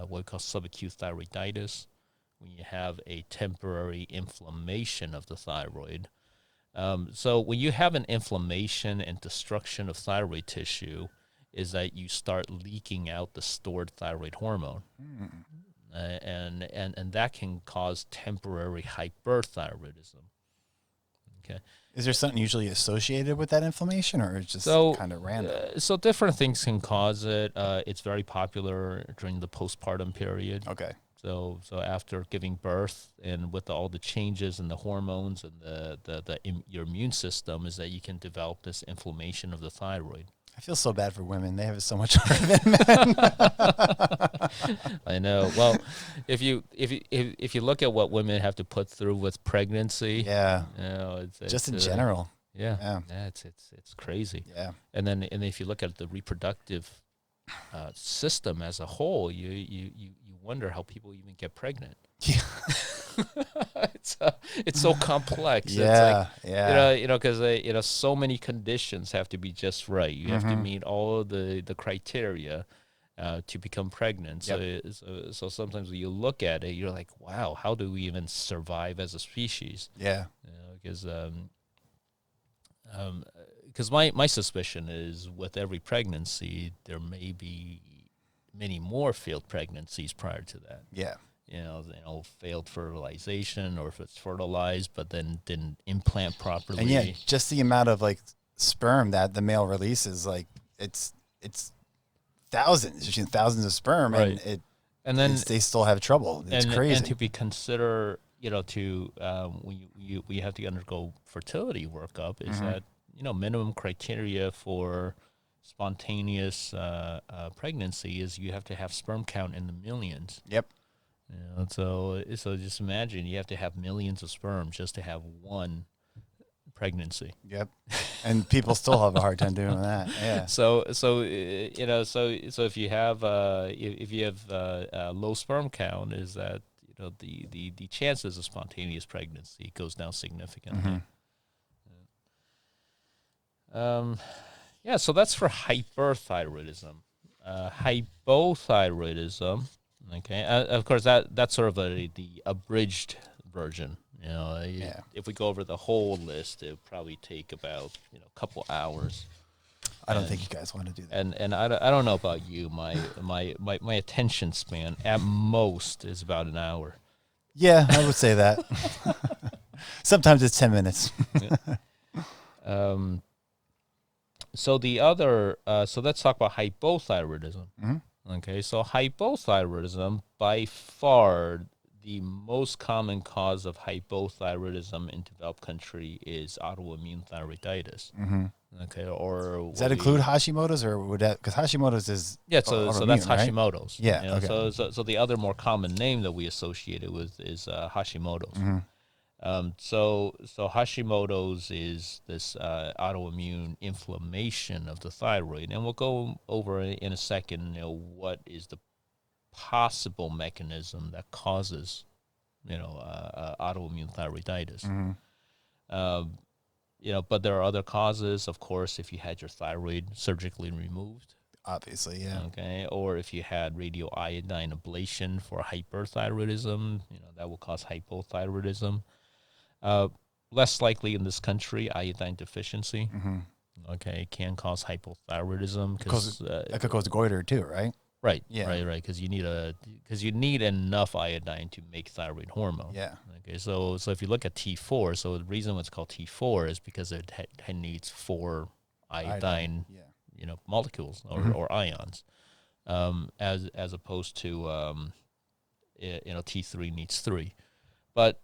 what we call subacute thyroiditis, when you have a temporary inflammation of the thyroid. So when you have an inflammation and destruction of thyroid tissue, is that you start leaking out the stored thyroid hormone, and that can cause temporary hyperthyroidism. Okay. Is there something usually associated with that inflammation, or it's just kind of random? So different things can cause it. It's very popular during the postpartum period. Okay. So after giving birth and with all the changes in the hormones and your immune system, is that you can develop this inflammation of the thyroid. I feel so bad for women. They have it so much harder than men. I know. Well, if you look at what women have to put through with pregnancy, yeah, it's just in general. Yeah, it's crazy. Yeah. And if you look at the reproductive system as a whole, you wonder how people even get pregnant. Yeah. It's so complex. Yeah, it's like, because so many conditions have to be just right. You have to meet all of the criteria to become pregnant. Yep. So sometimes when you look at it, you're like, wow, how do we even survive as a species? Yeah. Because my suspicion is with every pregnancy, there may be many more failed pregnancies prior to that. Yeah. Failed fertilization, or if it's fertilized but then didn't implant properly. And yeah, just the amount of like sperm that the male releases, like it's thousands of sperm, right. and then they still have trouble. It's crazy. And to be considered, when you have to undergo fertility workup, is that minimum criteria for spontaneous pregnancy is you have to have sperm count in the millions. Yep. So just imagine you have to have millions of sperm just to have one pregnancy. Yep. And people still have a hard time doing that. Yeah. So if you have low sperm count, is that the chances of spontaneous pregnancy goes down significantly. So that's for hyperthyroidism. Hypothyroidism. Okay, of course that's sort of the abridged version. If we go over the whole list, it would probably take about a couple hours. I don't think you guys want to do that. And I don't know about you. My attention span at most is about an hour. Yeah, I would say that. Sometimes it's 10 minutes. So let's talk about hypothyroidism. Okay, so hypothyroidism, by far the most common cause of hypothyroidism in developed country is autoimmune thyroiditis. Okay, or does that include Hashimoto's, or would that, because Hashimoto's is so that's Hashimoto's. Right? Yeah. Okay. So the other more common name that we associate it with is Hashimoto's. So Hashimoto's is this autoimmune inflammation of the thyroid, and we'll go over in a second. What is the possible mechanism that causes, autoimmune thyroiditis? But there are other causes, of course. If you had your thyroid surgically removed, obviously, yeah. Okay, or if you had radioiodine ablation for hyperthyroidism, that will cause hypothyroidism. Less likely in this country, iodine deficiency. Okay, can cause hypothyroidism because that could cause goiter too, right? Right. Yeah. Right. Because you need enough iodine to make thyroid hormone. Yeah. Okay. So if you look at T4, so the reason it's called T4 is because it needs 4 iodine, Yeah. molecules or ions, as opposed to T3 needs 3. But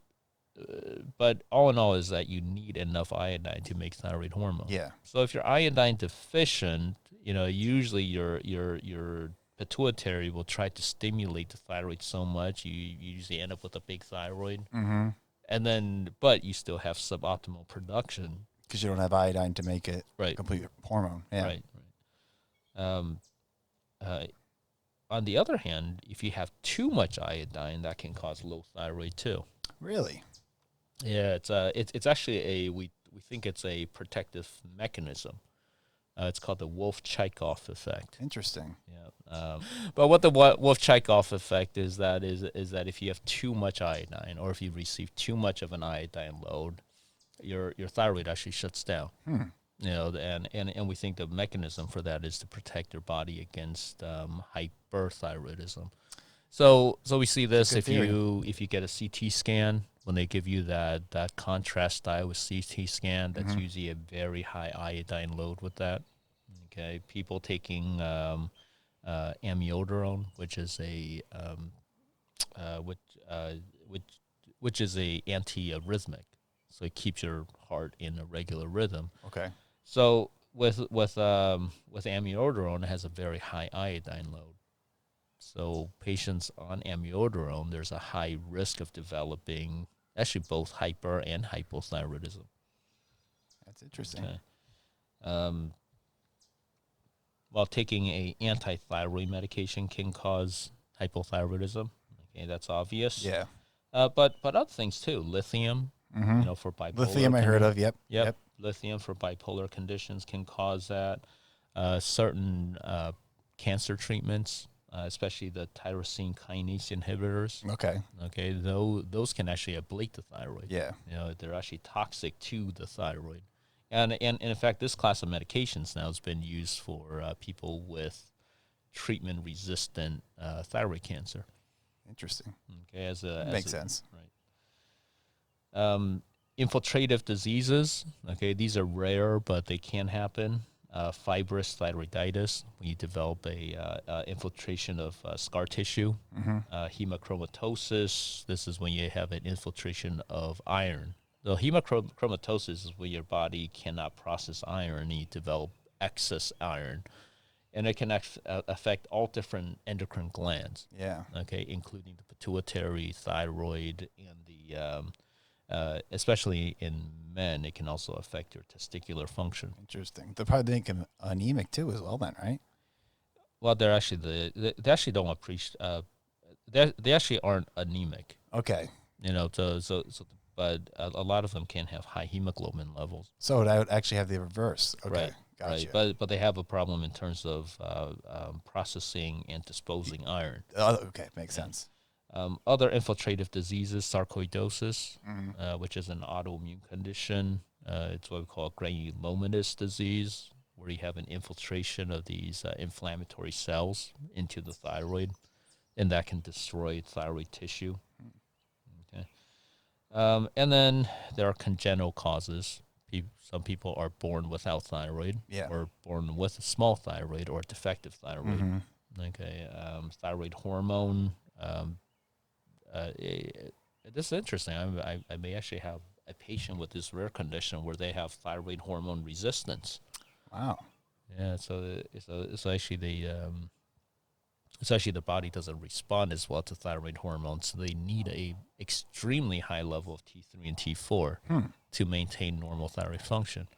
all in all is that you need enough iodine to make thyroid hormone. Yeah. So if you're iodine deficient, usually your pituitary will try to stimulate the thyroid so much, you usually end up with a big thyroid. Mm-hmm. And then, but you still have suboptimal production. Because you don't have iodine to make it complete hormone. Yeah. Right. On the other hand, if you have too much iodine, that can cause low thyroid too. Really? Yeah, it's actually we think it's a protective mechanism. It's called the Wolff-Chaikoff effect. Interesting. Yeah. But what the Wolff-Chaikoff effect is that if you have too much iodine, or if you receive too much of an iodine load, your thyroid actually shuts down. And we think the mechanism for that is to protect your body against hyperthyroidism. So we see this if you get a CT scan, when they give you that contrast dye with CT scan, that's usually a very high iodine load with that. Okay, people taking amiodarone, which is a which is a antiarrhythmic, so it keeps your heart in a regular rhythm. Okay. So with amiodarone, it has a very high iodine load. So patients on amiodarone, there's a high risk of developing actually both hyper and hypothyroidism. That's interesting. Okay. While taking a anti-thyroid medication can cause hypothyroidism. Okay, that's obvious. Yeah. But other things too. Lithium, for bipolar. Lithium I heard of. Yep. Lithium for bipolar conditions can cause that. Certain cancer treatments, especially the tyrosine kinase inhibitors. Okay, those can actually ablate the thyroid. Yeah. They're actually toxic to the thyroid. And in fact, this class of medications now has been used for people with treatment-resistant thyroid cancer. Interesting. Okay, makes sense. Right. Infiltrative diseases. Okay, these are rare, but they can happen. Fibrous thyroiditis, when you develop a infiltration of scar tissue. Hemochromatosis, this is when you have an infiltration of iron. The hemochromatosis is where your body cannot process iron and you develop excess iron. And it can affect all different endocrine glands. Yeah. Okay, including the pituitary, thyroid, and the especially in men, it can also affect your testicular function. Interesting. They'll probably make him anemic too, as well. Then, right? Well, they're actually they actually don't appreciate. They actually aren't anemic. Okay. But a lot of them can have high hemoglobin levels. So I would actually have the reverse. Okay. Right. Gotcha. Right. But they have a problem in terms of processing and disposing iron. Okay, makes sense. Other infiltrative diseases, sarcoidosis, which is an autoimmune condition. It's what we call granulomatous disease, where you have an infiltration of these inflammatory cells into the thyroid, and that can destroy thyroid tissue. Okay. And then there are congenital causes. Some people are born without thyroid, or born with a small thyroid or defective thyroid. Okay. Thyroid hormone. This is interesting. I may actually have a patient with this rare condition where they have thyroid hormone resistance. Wow. Yeah. So it's actually the body doesn't respond as well to thyroid hormones, so they need a extremely high level of T3 and T4 to maintain normal thyroid function.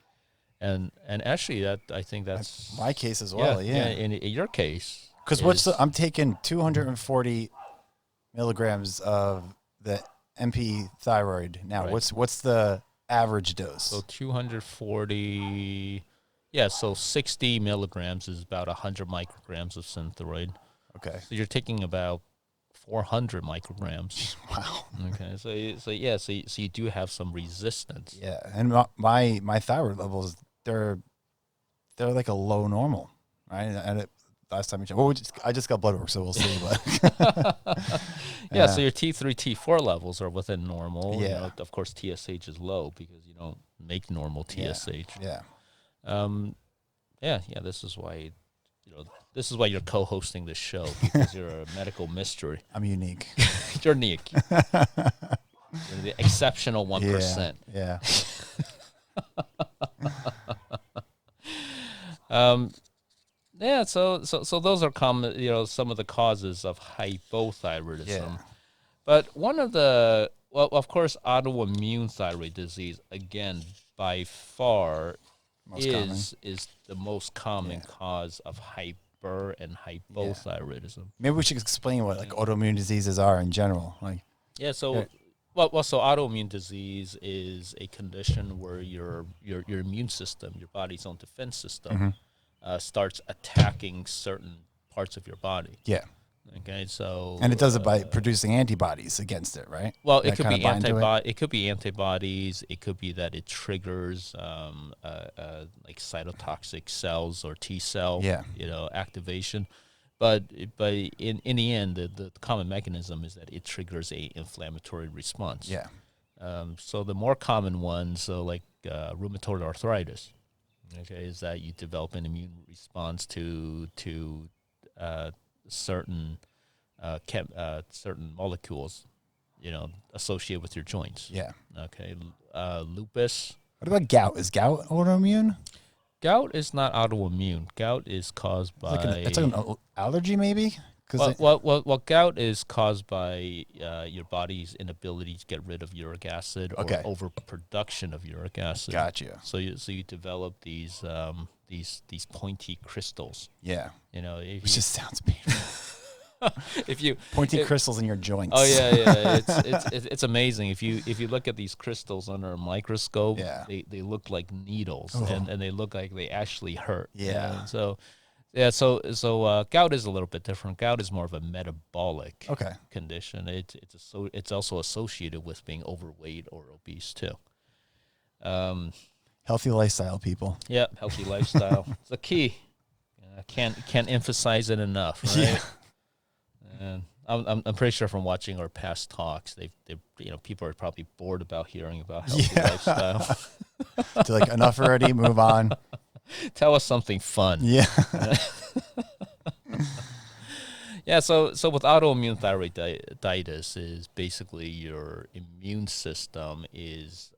And actually, I think that's my case as well. Yeah. In your case, because I'm taking 240 milligrams of the MP thyroid now. Right. What's the average dose? So 240. Yeah. So 60 milligrams is about 100 micrograms of Synthroid. Okay. So you're taking about 400 micrograms. Wow. Okay. So you do have some resistance. Yeah, and my thyroid levels they're like a low normal, right? And last time we checked. Well, I just got blood work, so we'll see. But yeah, so your T3, T4 levels are within normal. Yeah. You know, of course, TSH is low because you don't make normal TSH. Yeah. Yeah. This is why, this is why you're co-hosting this show, because you're a medical mystery. I'm unique. You're unique. You're the exceptional 1%. Yeah. Yeah, so those are common, some of the causes of hypothyroidism. Yeah. But one of the, well, of course, autoimmune thyroid disease, again, by far is the most common cause of hyper and hypothyroidism. Maybe we should explain what like autoimmune diseases are in general. Like, so autoimmune disease is a condition where your immune system, your body's own defense system, starts attacking certain parts of your body. Yeah. Okay, so and it does it by producing antibodies against it, right? Well, it could be antibody. It could be antibodies. It could be that it triggers like cytotoxic cells or T cell, activation. But in the end, the common mechanism is that it triggers a inflammatory response. Yeah. So the more common ones, so like rheumatoid arthritis, okay, is that you develop an immune response to certain certain molecules, associated with your joints. Yeah. Okay. Lupus. What about gout? Is gout autoimmune? Gout is not autoimmune. Gout is caused by it's like an allergy, maybe. Well, gout is caused by your body's inability to get rid of uric acid or overproduction of uric acid. Gotcha. So you develop these pointy crystals. Yeah. Which just sounds painful. Pointy crystals in your joints. Oh yeah. It's amazing. If you look at these crystals under a microscope, they look like needles, and they look like they actually hurt. Yeah. So gout is a little bit different. Gout is more of a metabolic condition. It's also associated with being overweight or obese too. Healthy lifestyle, people. Yeah, healthy lifestyle. It's the key. Can't emphasize it enough, right? Yeah. And I'm pretty sure from watching our past talks, they people are probably bored about hearing about healthy lifestyle. They're like, enough already, move on. Tell us something fun. Yeah. Yeah, so with autoimmune thyroiditis is basically your immune system is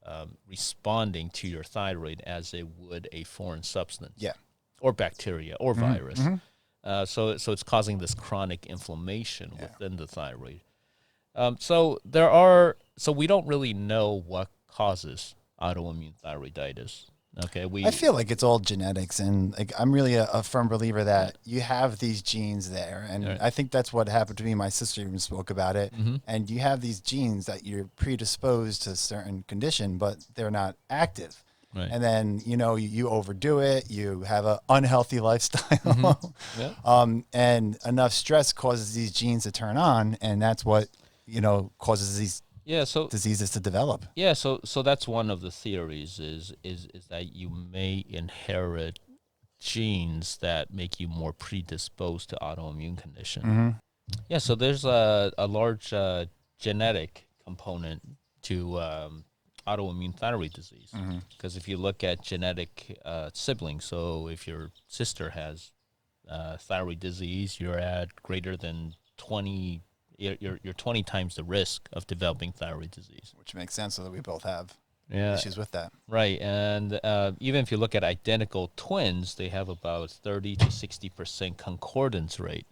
responding to your thyroid as it would a foreign substance. Yeah. Or bacteria or virus. So it's causing this chronic inflammation within the thyroid. So we don't really know what causes autoimmune thyroiditis. Okay, I feel like it's all genetics, and like I'm really a firm believer that you have these genes there, and I think that's what happened to me. My sister even spoke about it, and you have these genes that you're predisposed to a certain condition, but they're not active. Right. And then, you overdo it, you have an unhealthy lifestyle, and enough stress causes these genes to turn on, and that's what, causes these diseases to develop. Yeah, so that's one of the theories is that you may inherit genes that make you more predisposed to autoimmune condition. Yeah, so there's a large genetic component to autoimmune thyroid disease, because if you look at genetic siblings, so if your sister has thyroid disease, you're at greater than 20. You're 20 times the risk of developing thyroid disease, which makes sense, so that we both have issues with that, right? And even if you look at identical twins, they have about 30 to 60% concordance rate.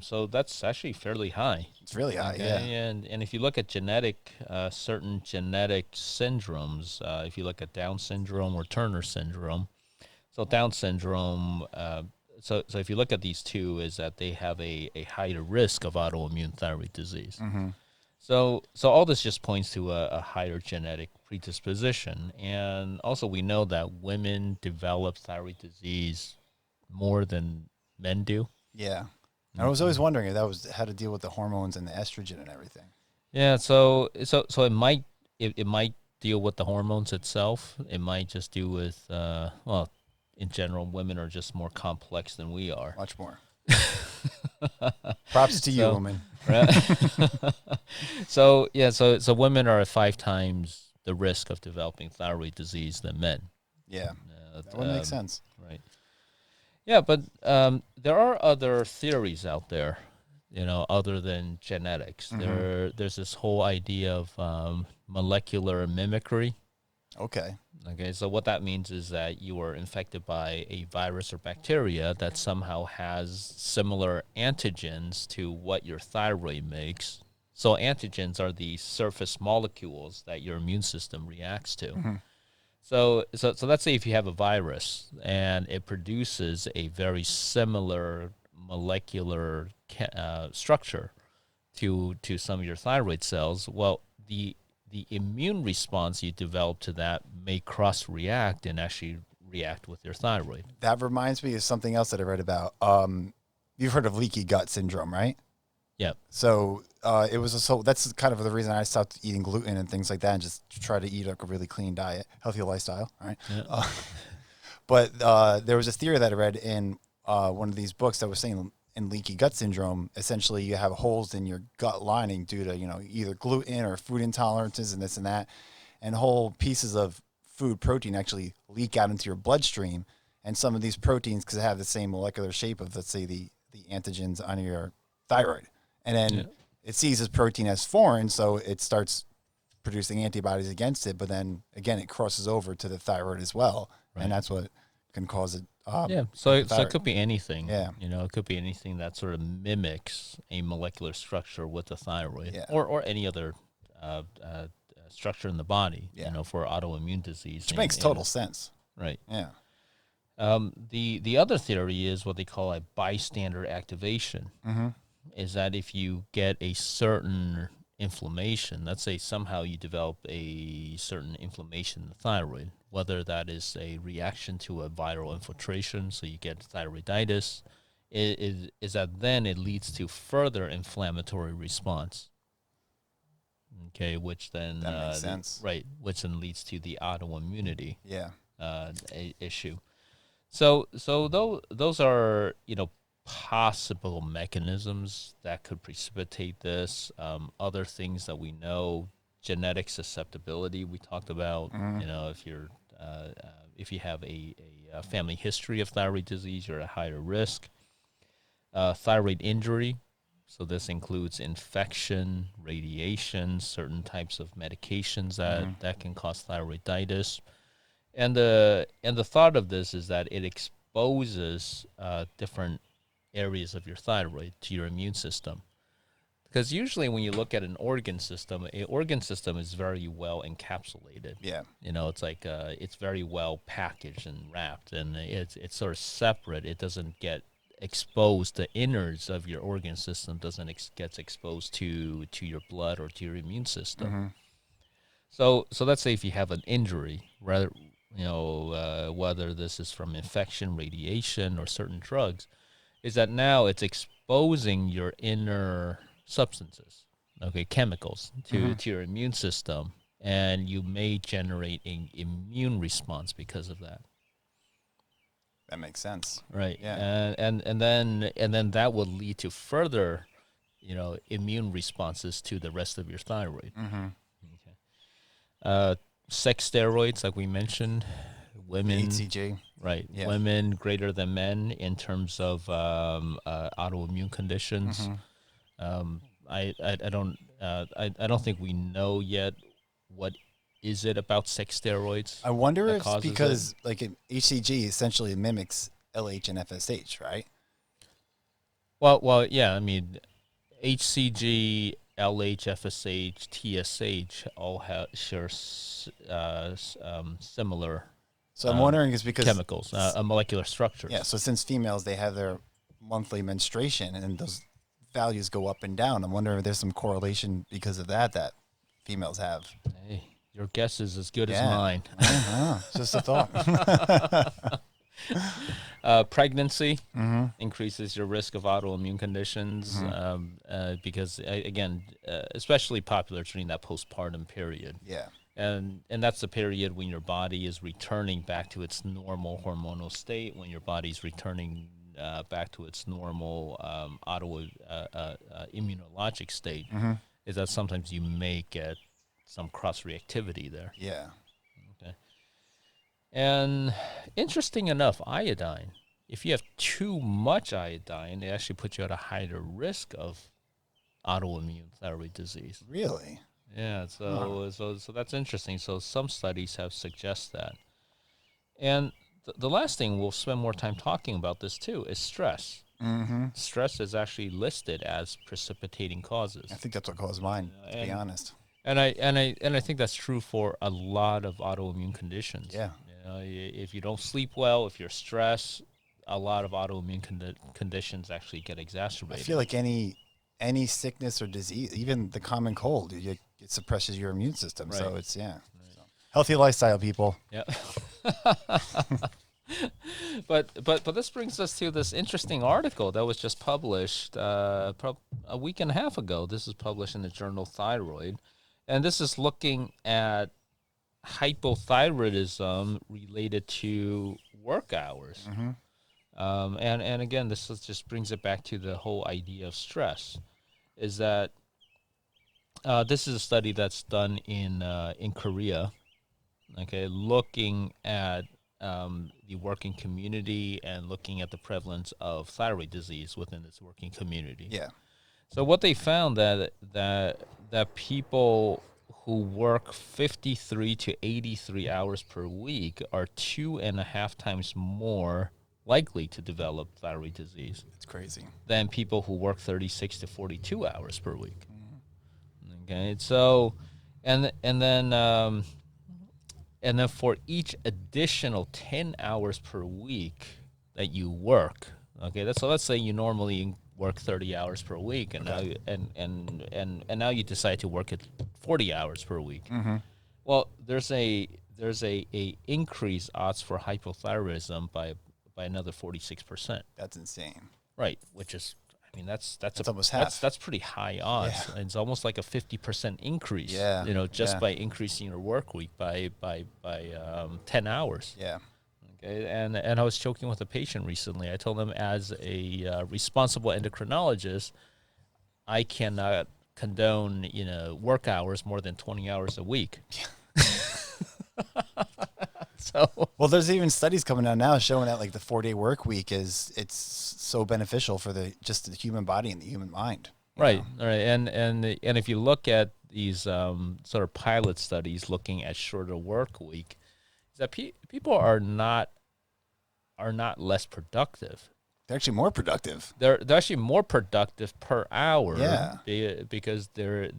So that's actually fairly high. It's really high, And if you look at certain genetic syndromes, if you look at Down syndrome or Turner syndrome, so Down syndrome, so if you look at these two, is that they have a higher risk of autoimmune thyroid disease. So all this just points to a higher genetic predisposition, and also we know that women develop thyroid disease more than men do. Yeah. I was always wondering if that was how to deal with the hormones and the estrogen and everything. Yeah, so it might deal with the hormones itself. It might just deal with in general, women are just more complex than we are. Much more. Props to you, woman. Right? So women are at 5 times the risk of developing thyroid disease than men. Yeah, that would make sense. Right. Yeah, but there are other theories out there, other than genetics. There's this whole idea of molecular mimicry. Okay, so what that means is that you are infected by a virus or bacteria that somehow has similar antigens to what your thyroid makes. So antigens are the surface molecules that your immune system reacts to. So let's say if you have a virus and it produces a very similar molecular structure to some of your thyroid cells, well, the immune response you develop to that may cross-react and actually react with your thyroid. that reminds me of something else that I read about. You've heard of leaky gut syndrome, right? Yep. So that's kind of the reason I stopped eating gluten and things like that, and just try to eat like a really clean diet, healthy lifestyle. All right. Yeah. But there was a theory that I read in one of these books that was saying in leaky gut syndrome, essentially you have holes in your gut lining due to either gluten or food intolerances and this and that, and whole pieces of food protein actually leak out into your bloodstream. And some of these proteins, because they have the same molecular shape of, let's say, the antigens on your thyroid. And then it sees this protein as foreign, so it starts producing antibodies against it. But then, again, it crosses over to the thyroid as well. Right. And that's what can cause it. So it could be anything. Yeah. It could be anything that sort of mimics a molecular structure with the thyroid, Yeah. or any other structure in the body, Yeah. For autoimmune disease. Which makes total sense. Right. Yeah. The other theory is what they call a bystander activation. Is that if you get a certain inflammation, let's say somehow you develop a certain inflammation in the thyroid, whether that is a reaction to a viral infiltration, so you get thyroiditis, is that then it leads to further inflammatory response. Okay, which then that makes sense. Right, which then leads to the autoimmunity issue. So those are possible mechanisms that could precipitate this. Other things that we know, genetic susceptibility we talked about. If you have a family history of thyroid disease, you're at higher risk. Thyroid injury, so this includes infection, radiation, certain types of medications that can cause thyroiditis. And the thought of this is that it exposes different areas of your thyroid to your immune system. Because usually when you look at an organ system is very well encapsulated. Yeah. It's like it's very well packaged and wrapped, and it's sort of separate. It doesn't get exposed. The innards of your organ system gets exposed to your blood or to your immune system. So let's say if you have an injury, whether this is from infection, radiation, or certain drugs, is that now it's exposing your inner substances, chemicals to your immune system, and you may generate an immune response because of that. That makes sense. Right. Yeah. And then that will lead to further, immune responses to the rest of your thyroid. Okay. Sex steroids, like we mentioned, women. HCG. Right. Yeah. Women greater than men in terms of autoimmune conditions. I don't think we know yet what is it about sex steroids. I wonder if it's because HCG essentially mimics LH and FSH, right? Well, yeah. I mean, HCG, LH, FSH, TSH all share similar. So I'm wondering is because chemicals, molecular structures. Yeah. So since females, they have their monthly menstruation, and those values go up and down. I'm wondering if there's some correlation because of that females have. Hey, your guess is as good as mine. Just a thought. Pregnancy increases your risk of autoimmune conditions because, again, especially popular during that postpartum period. Yeah. And that's the period when your body is returning back to its normal hormonal state, when your body's returning back to its normal immunologic state, is that sometimes you may get some cross-reactivity there. Yeah. Okay. And interesting enough, iodine, if you have too much iodine, it actually puts you at a higher risk of autoimmune thyroid disease. Really? Yeah, so that's interesting. So some studies have suggested that. And the last thing, we'll spend more time talking about this too, is stress. Mm-hmm. Stress is actually listed as precipitating causes. I think that's what caused mine, to be honest. And I think that's true for a lot of autoimmune conditions. Yeah. You know, if you don't sleep well, if you're stressed, a lot of autoimmune conditions actually get exacerbated. I feel like any sickness or disease, even the common cold, it suppresses your immune system. Right. So it's, yeah. Right. So, healthy lifestyle, people. Yeah. But this brings us to this interesting article that was just published a week and a half ago. This is published in the journal Thyroid. And this is looking at hypothyroidism related to work hours. Mm-hmm. And again, this just brings it back to the whole idea of stress, is that this is a study that's done in Korea, okay, looking at the working community and looking at the prevalence of thyroid disease within this working community. Yeah. So what they found that people who work 53 to 83 hours per week are 2.5 times more likely to develop thyroid disease. It's crazy. Than people who work 36 to 42 hours per week. Mm-hmm. Okay, so and then for each additional 10 hours per week that you work, okay, so let's say you normally work 30 hours per week, and okay. now you decide to work at 40 hours per week. Mm-hmm. Well, there's a increased odds for hypothyroidism by another 46%. That's insane. Right, which is, I mean, that's almost half. That's pretty high odds. Yeah. It's almost like a 50% increase. Yeah. You know, just by increasing your work week by 10 hours. Yeah. Okay, and I was joking with a patient recently. I told him, as a responsible endocrinologist, I cannot condone work hours more than 20 hours a week. Well, there's even studies coming out now showing that like the 4-day work week it's so beneficial for the human body and the human mind. Right. All right. And if you look at these sort of pilot studies looking at shorter work week, is that people are not less productive. They're actually more productive. They're actually more productive per hour. Yeah. Because they're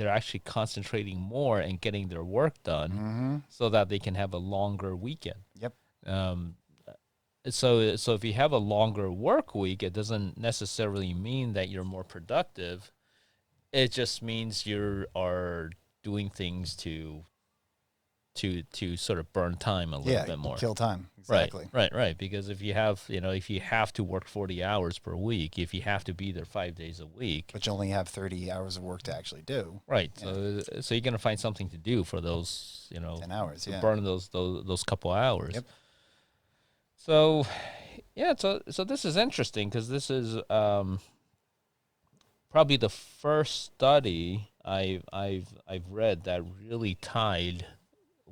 actually concentrating more and getting their work done, mm-hmm. so that they can have a longer weekend. Yep. So if you have a longer work week, it doesn't necessarily mean that you're more productive. It just means you are doing things to sort of burn time a little bit more. Kill time. Exactly. Right. Because if you have to work 40 hours per week, if you have to be there 5 days a week, but you only have 30 hours of work to actually do. Right. Yeah. So you're going to find something to do for those, 10 hours, to burn those couple hours. Yep. So, yeah, so this is interesting because this is probably the first study I've read that really tied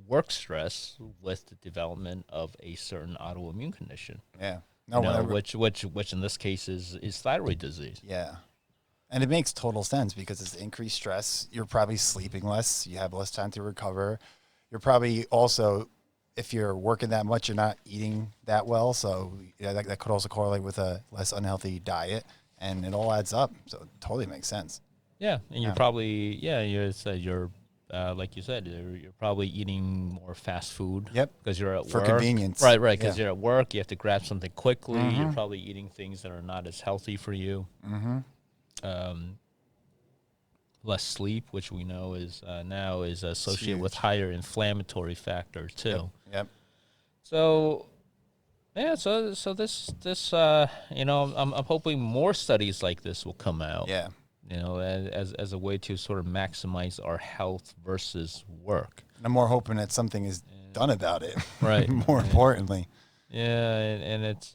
work stress with the development of a certain autoimmune condition. Yeah. Which in this case is thyroid disease. Yeah. And it makes total sense because it's increased stress. You're probably sleeping less. You have less time to recover. You're probably also, if you're working that much, you're not eating that well. So that could also correlate with a less unhealthy diet, and it all adds up. So it totally makes sense. Yeah. And you're probably, you're like you said, you're probably eating more fast food. Yep. Because you're at work. For convenience. Right. Because you're at work. You have to grab something quickly. Mm-hmm. You're probably eating things that are not as healthy for you. Mm-hmm. Less sleep, which we know is now is associated with higher inflammatory factor too. Yep. So, yeah. So this I'm hoping more studies like this will come out. Yeah. as a way to sort of maximize our health versus work. And I'm more hoping that something is done about it. Right. More importantly. Yeah, and it's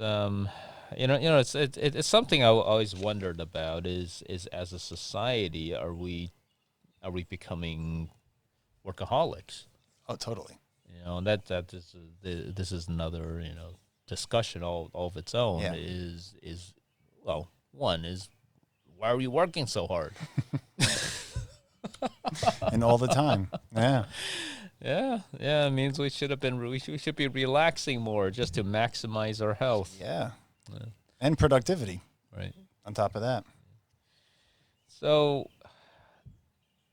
it's something I always wondered about is as a society, are we becoming workaholics? Oh, totally. And this is another discussion all of its own. Yeah. Well, one is, why are we working so hard? And all the time. Yeah. Yeah. It means we should be relaxing more just to maximize our health. Yeah. And productivity. Right. On top of that. So,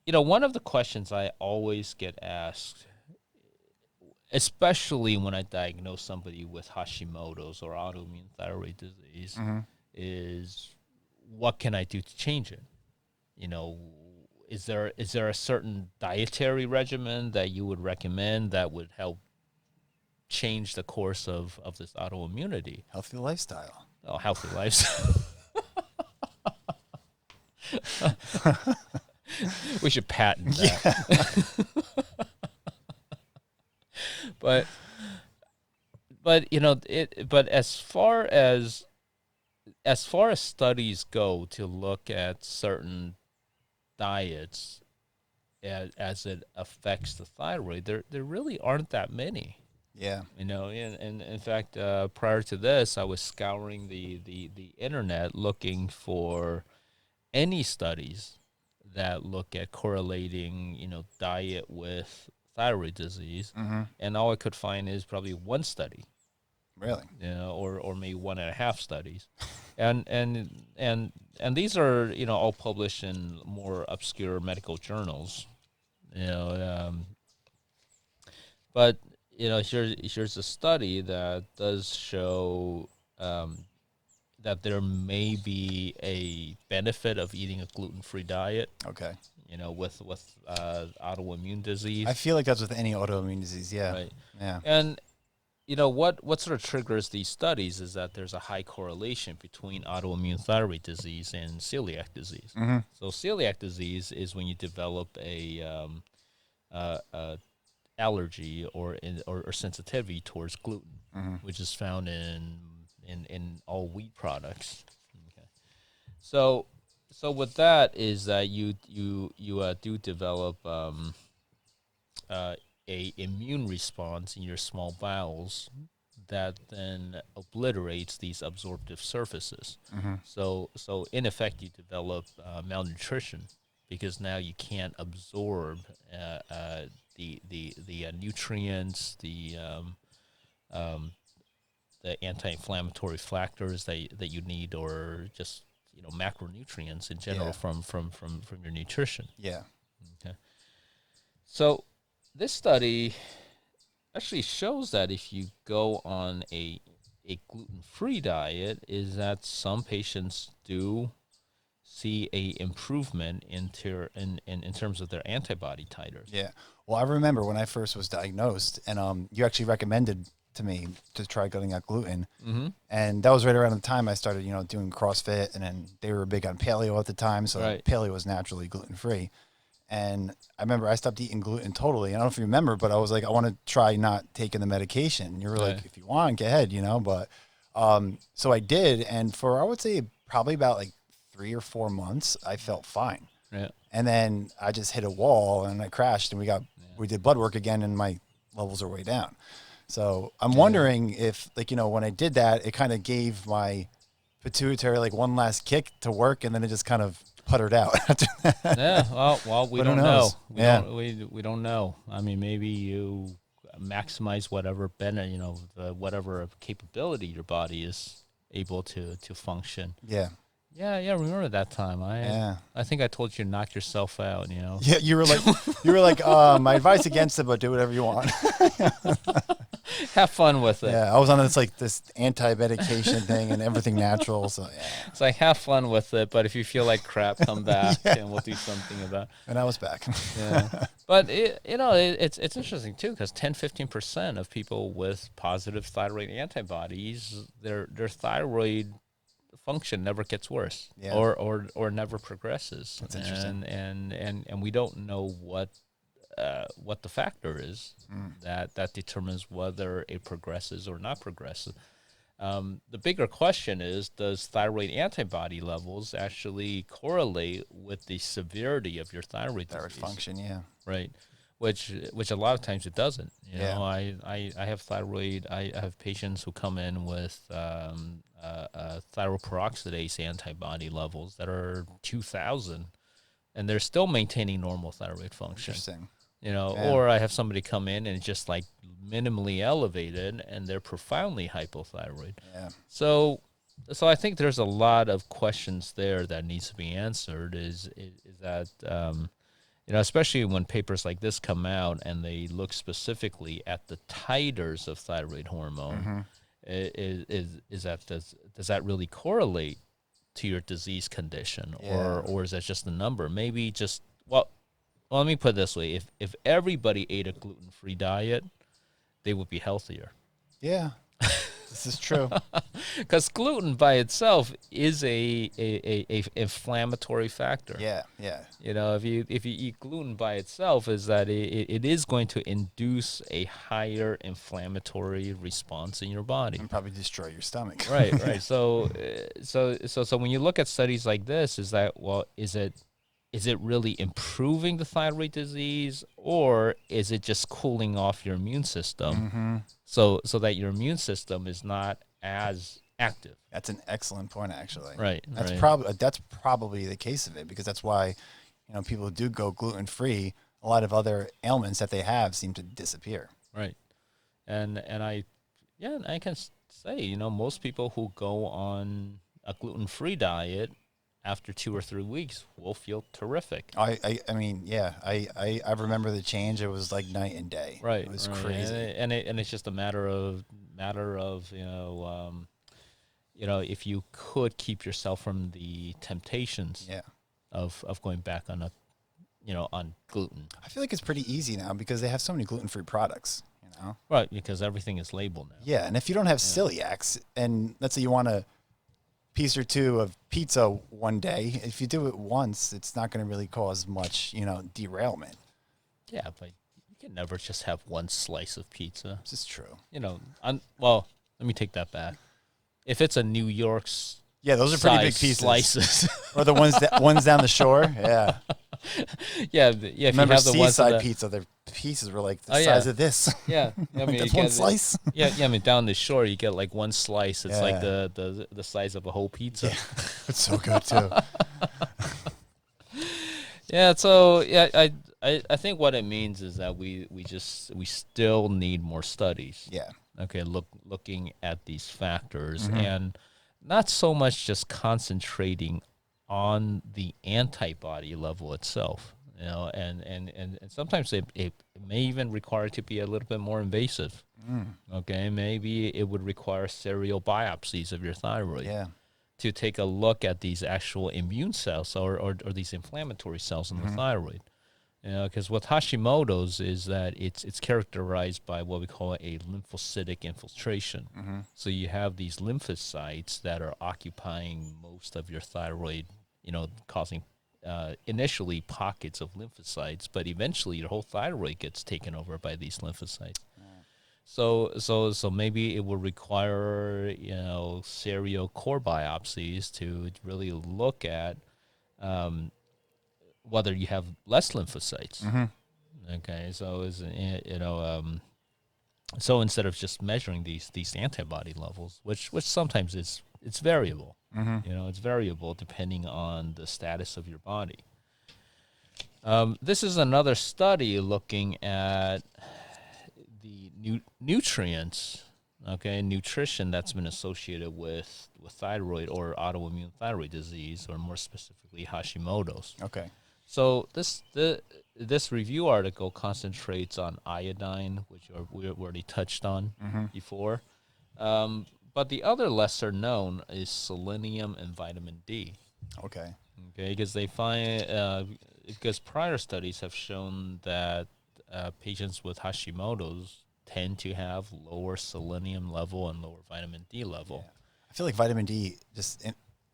one of the questions I always get asked, especially when I diagnose somebody with Hashimoto's or autoimmune thyroid disease, is what can I do to change it? Is there a certain dietary regimen that you would recommend that would help change the course of this autoimmunity? Healthy lifestyle. Oh, healthy lifestyle. We should patent that. Yeah. But as far as studies go to look at certain diets as it affects the thyroid, there really aren't that many. Yeah. And in fact, prior to this, I was scouring the internet looking for any studies that look at correlating, diet with thyroid disease, and all I could find is probably one study. Really? Or maybe 1.5 studies, and these are all published in more obscure medical journals, but here's a study that does show that there may be a benefit of eating a gluten-free diet. Okay. With autoimmune disease. I feel like that's with any autoimmune disease. Yeah. Right. Yeah. And what sort of triggers these studies is that there's a high correlation between autoimmune thyroid disease and celiac disease. So celiac disease is when you develop a allergy or sensitivity towards gluten, which is found in all wheat products. Okay. So with that is that you do develop a immune response in your small bowels that then obliterates these absorptive surfaces. So in effect, you develop malnutrition because now you can't absorb the nutrients, the anti-inflammatory factors that you need, or just macronutrients in general from your nutrition. Yeah. Okay. So this study actually shows that if you go on a gluten-free diet, is that some patients do see a improvement in terms of their antibody titers. Yeah. Well, I remember when I first was diagnosed, and you actually recommended to me to try cutting out gluten, and that was right around the time I started, doing CrossFit, and then they were big on paleo at the time, so paleo was naturally gluten-free. And I remember I stopped eating gluten totally. I don't know if you remember, but I was like, I want to try not taking the medication. You were like, if you want, go ahead, but so I did, and for I would say probably about like 3 or 4 months, I felt fine. Yeah. And then I just hit a wall and I crashed, and we did blood work again, and my levels are way down. So I'm wondering if, when I did that, it kind of gave my pituitary like one last kick to work, and then it just kind of puttered out after that. Yeah. Well, we don't know. We don't know. I mean, maybe you maximize whatever whatever capability your body is able to function. Yeah. Yeah. Remember that time? I think I told you to knock yourself out. Yeah, you were like, my advice against it, but do whatever you want. Have fun with it. Yeah, I was on this anti-medication thing and everything natural. So yeah, it's like, have fun with it, but if you feel like crap, come back and we'll do something about it. And I was back. Yeah, but it's interesting too, because 10-15% of people with positive thyroid antibodies, their thyroid function never gets worse, Yeah. or never progresses. That's interesting. And we don't know what the factor is that determines whether it progresses or not progresses. The bigger question is, does thyroid antibody levels actually correlate with the severity of your thyroid Thyroid disease? function, yeah. Right. Which a lot of times it doesn't. You Yeah. know, I have thyroid. I have patients who come in with thyroid peroxidase antibody levels that are 2,000, and they're still maintaining normal thyroid function. Interesting. You know, Yeah. or I have somebody come in and it's just like minimally elevated, and they're profoundly hypothyroid. Yeah. So I think there's a lot of questions there that needs to be answered. Is that you know, especially when papers like this come out and they look specifically at the titers of thyroid hormone, is that does that really correlate to your disease condition, or is that just a number? Maybe just well, let me put it this way: if everybody ate a gluten-free diet, they would be healthier. Yeah. This is true. Because gluten by itself is a inflammatory factor. Yeah, yeah. You know, if you eat gluten by itself, is that it is going to induce a higher inflammatory response in your body. And probably destroy your stomach. Right. So when you look at studies like this, is that, well, is it really improving the thyroid disease, or is it just cooling off your immune system so that your immune system is not as active? That's an excellent point, actually. Right. That's probably the case of it, because that's why, you know, people who do go gluten free, a lot of other ailments that they have seem to disappear. Right. And I can say, you know, most people who go on a gluten free diet after 2 or 3 weeks will feel terrific. I mean, yeah, I remember the change. It was like night and day. Right. It was crazy. And it's just a matter of you know, if you could keep yourself from the temptations of going back on on gluten. I feel like it's pretty easy now because they have so many gluten-free products, you know? Right, because everything is labeled now. Yeah, and if you don't have celiacs, and let's say you want a piece or two of pizza one day, if you do it once, it's not going to really cause much, you know, derailment. Yeah, but you can never just have one slice of pizza. This is true. You know, well, let me take that back. If it's a New York's those are pretty big pieces. Slices. Or the ones down the shore. Yeah. Yeah. If remember, you have the seaside pizza, their pieces were like the size of this. Yeah. I mean, that's one slice. Yeah. I mean, down the shore, you get like one slice. It's like the size of a whole pizza. Yeah. It's so good too. Yeah. So I think what it means is that we still need more studies. Yeah. Okay. Looking at these factors and not so much just concentrating on the antibody level itself, you know, and sometimes it may even require it to be a little bit more invasive. Okay, maybe it would require serial biopsies of your thyroid to take a look at these actual immune cells or these inflammatory cells in the thyroid. You know, because with Hashimoto's is that it's characterized by what we call a lymphocytic infiltration. So you have these lymphocytes that are occupying most of your thyroid, you know, causing initially pockets of lymphocytes, but eventually your whole thyroid gets taken over by these lymphocytes. So maybe it will require, you know, serial core biopsies to really look at whether you have less lymphocytes. Okay, so so instead of just measuring these antibody levels, which sometimes it's variable. You know, it's variable depending on the status of your body. This is another study looking at the nutrients, nutrition that's been associated with thyroid or autoimmune thyroid disease, or more specifically Hashimoto's. Okay. So this review article concentrates on iodine, which we already touched on before. But the other lesser known is selenium and vitamin D. Okay. Okay, because they find because prior studies have shown that patients with Hashimoto's tend to have lower selenium level and lower vitamin D level. Yeah. I feel like vitamin D, just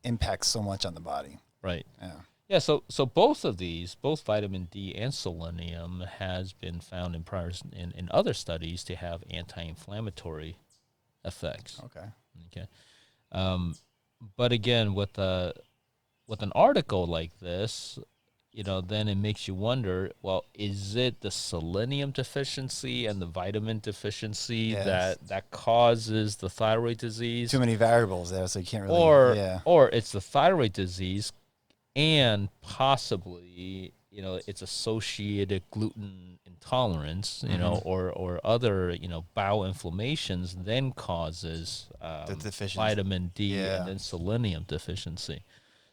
impacts so much on the body. Right. Yeah. Yeah, so both of these, both vitamin D and selenium, has been found in other studies to have anti-inflammatory effects. Okay. Okay. But again, with an article like this, then it makes you wonder, well, is it the selenium deficiency and the vitamin deficiency that causes the thyroid disease? Too many variables there, so you can't really... Or it's the thyroid disease and possibly, it's associated gluten intolerance, or other, bowel inflammations then causes the deficiency. Vitamin D and then selenium deficiency.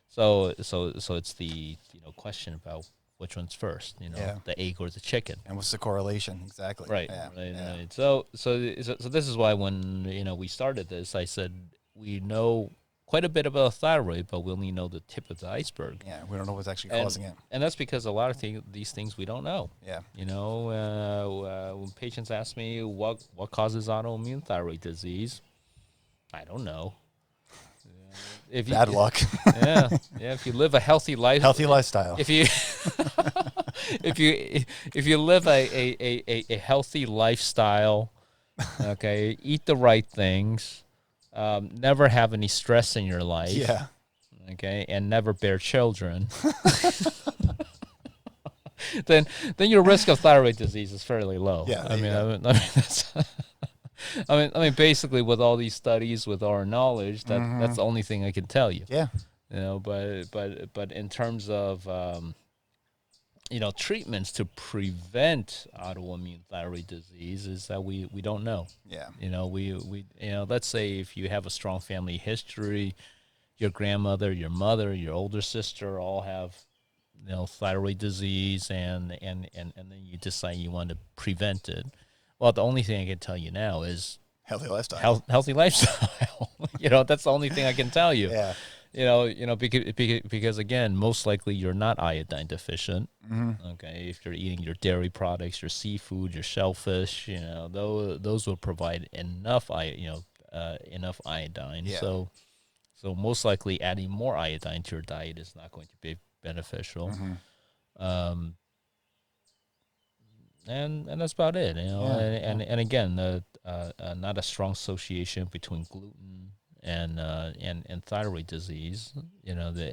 So it's the, question about which one's first, the egg or the chicken. And what's the correlation? Exactly. Right. Right. So this is why when, we started this, I said we know quite a bit about thyroid, but we only know the tip of the iceberg. Yeah, we don't know what's actually causing it. And that's because a lot of these things we don't know. Yeah. When patients ask me what causes autoimmune thyroid disease, I don't know. Bad luck. Yeah. If you live a healthy lifestyle. If you if you live a healthy lifestyle, okay, eat the right things. Never have any stress in your life. Yeah. Okay, and never bear children. then your risk of thyroid disease is fairly low. Yeah. I mean, basically, with all these studies, with our knowledge, that's the only thing I can tell you. Yeah. But in terms of treatments to prevent autoimmune thyroid disease, is that we don't know. Yeah. We let's say if you have a strong family history, your grandmother, your mother, your older sister all have thyroid disease, and then you decide you want to prevent it. Well, the only thing I can tell you now is healthy lifestyle. Healthy lifestyle. That's the only thing I can tell you. Yeah. Because again, most likely you're not iodine deficient. Mm-hmm. Okay, if you're eating your dairy products, your seafood, your shellfish, those will provide enough iodine. Yeah. So most likely adding more iodine to your diet is not going to be beneficial. Mm-hmm. And that's about it. And again, not a strong association between gluten and thyroid disease,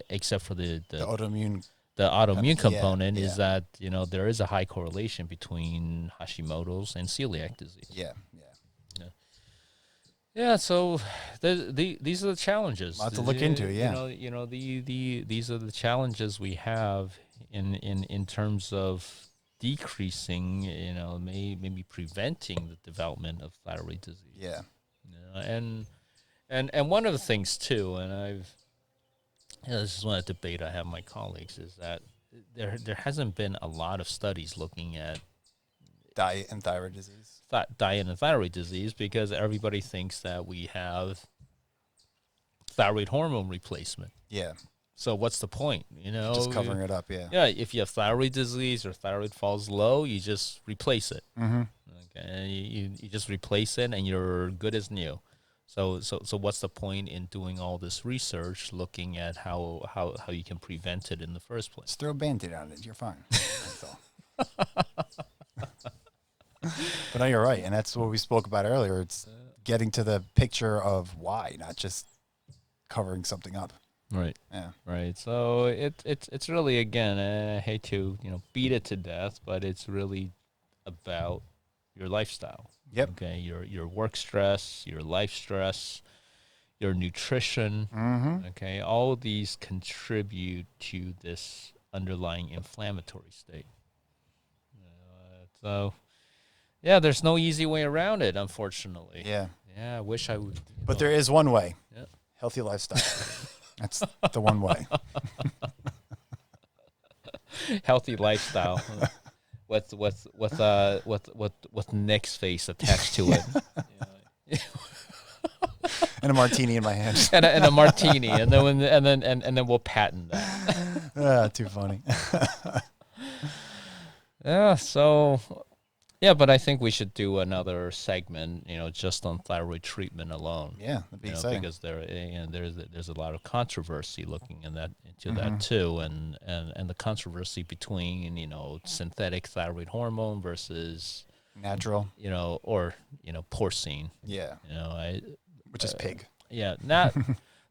except for the autoimmune component is that, there is a high correlation between Hashimoto's and celiac disease. Yeah. Yeah. So these are the challenges. A lot to look into. Yeah. These are the challenges we have in terms of decreasing, maybe preventing the development of thyroid disease. Yeah. And one of the things too, and this is one of the debate I have with my colleagues, is that there hasn't been a lot of studies looking at diet and thyroid disease. Diet and thyroid disease, because everybody thinks that we have thyroid hormone replacement. Yeah. So what's the point? Just covering it up. Yeah. Yeah. If you have thyroid disease or thyroid falls low, you just replace it. Mm-hmm. Okay. You just replace it, and you're good as new. So what's the point in doing all this research, looking at how you can prevent it in the first place? Just throw a Band-Aid on it. You're fine. But no, you're right, and that's what we spoke about earlier. It's getting to the picture of why, not just covering something up. Right. Yeah. Right. So it's really, again, I hate to beat it to death, but it's really about your lifestyle. Yep. Okay. Your work stress, your life stress, your nutrition. Mm-hmm. Okay. All of these contribute to this underlying inflammatory state. So, yeah, there's no easy way around it, unfortunately. Yeah. Yeah. I wish I would. But there is one way. Yeah. Healthy lifestyle. That's the one way. Healthy lifestyle. With Nick's face attached to it, and a martini in my hand, and a martini, and then we'll patent that. Too funny. Yeah. So Yeah, but I think we should do another segment, just on thyroid treatment alone. Yeah, that'd be exciting. Because there's a lot of controversy looking into that too, and the controversy between synthetic thyroid hormone versus natural, or porcine. Yeah. Which is pig. Yeah,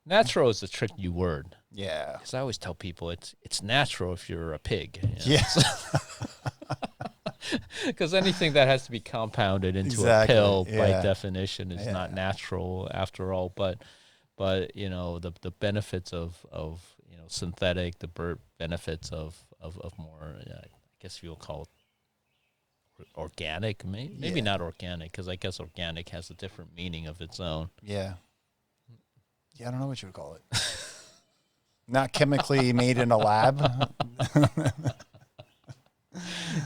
natural is a tricky word. Yeah. Because I always tell people it's natural if you're a pig. Yeah. Because anything that has to be compounded into a pill by definition is not natural after all. But the benefits of synthetic, the benefits of more, I guess you'll call it organic, maybe not organic, because I guess organic has a different meaning of its own. Yeah. Yeah, I don't know what you would call it. Not chemically made in a lab.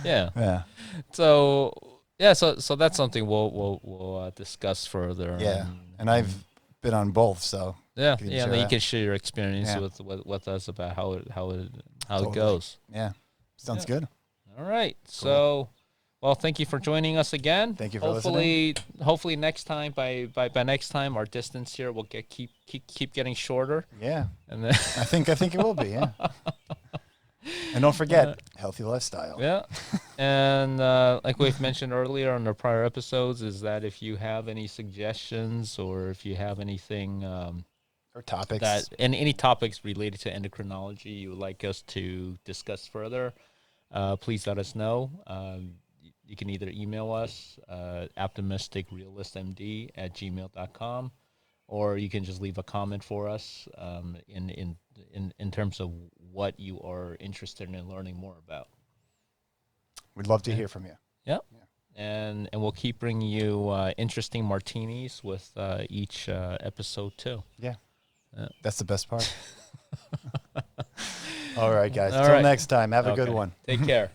Yeah. Yeah. So that's something we'll discuss further. Yeah. And I've been on both, so yeah. Then you can share your experience with us about how it goes. Yeah. Sounds good. All right. Cool. So, well, thank you for joining us again. Thank you for listening. Hopefully next time, by next time, our distance here will keep getting shorter. Yeah. And then I think it will be. Yeah. And don't forget, healthy lifestyle. Yeah. And like we've mentioned earlier on our prior episodes, is that if you have any suggestions or if you have anything or topics any topics related to endocrinology you would like us to discuss further, please let us know. You can either email us optimisticrealistmd@gmail.com, or you can just leave a comment for us in terms of what you are interested in learning more about. We'd love to hear from you. Yeah. And we'll keep bringing you interesting martinis with each episode too. Yeah. That's the best part. All right, guys. Till next time. Have a good one. Take care.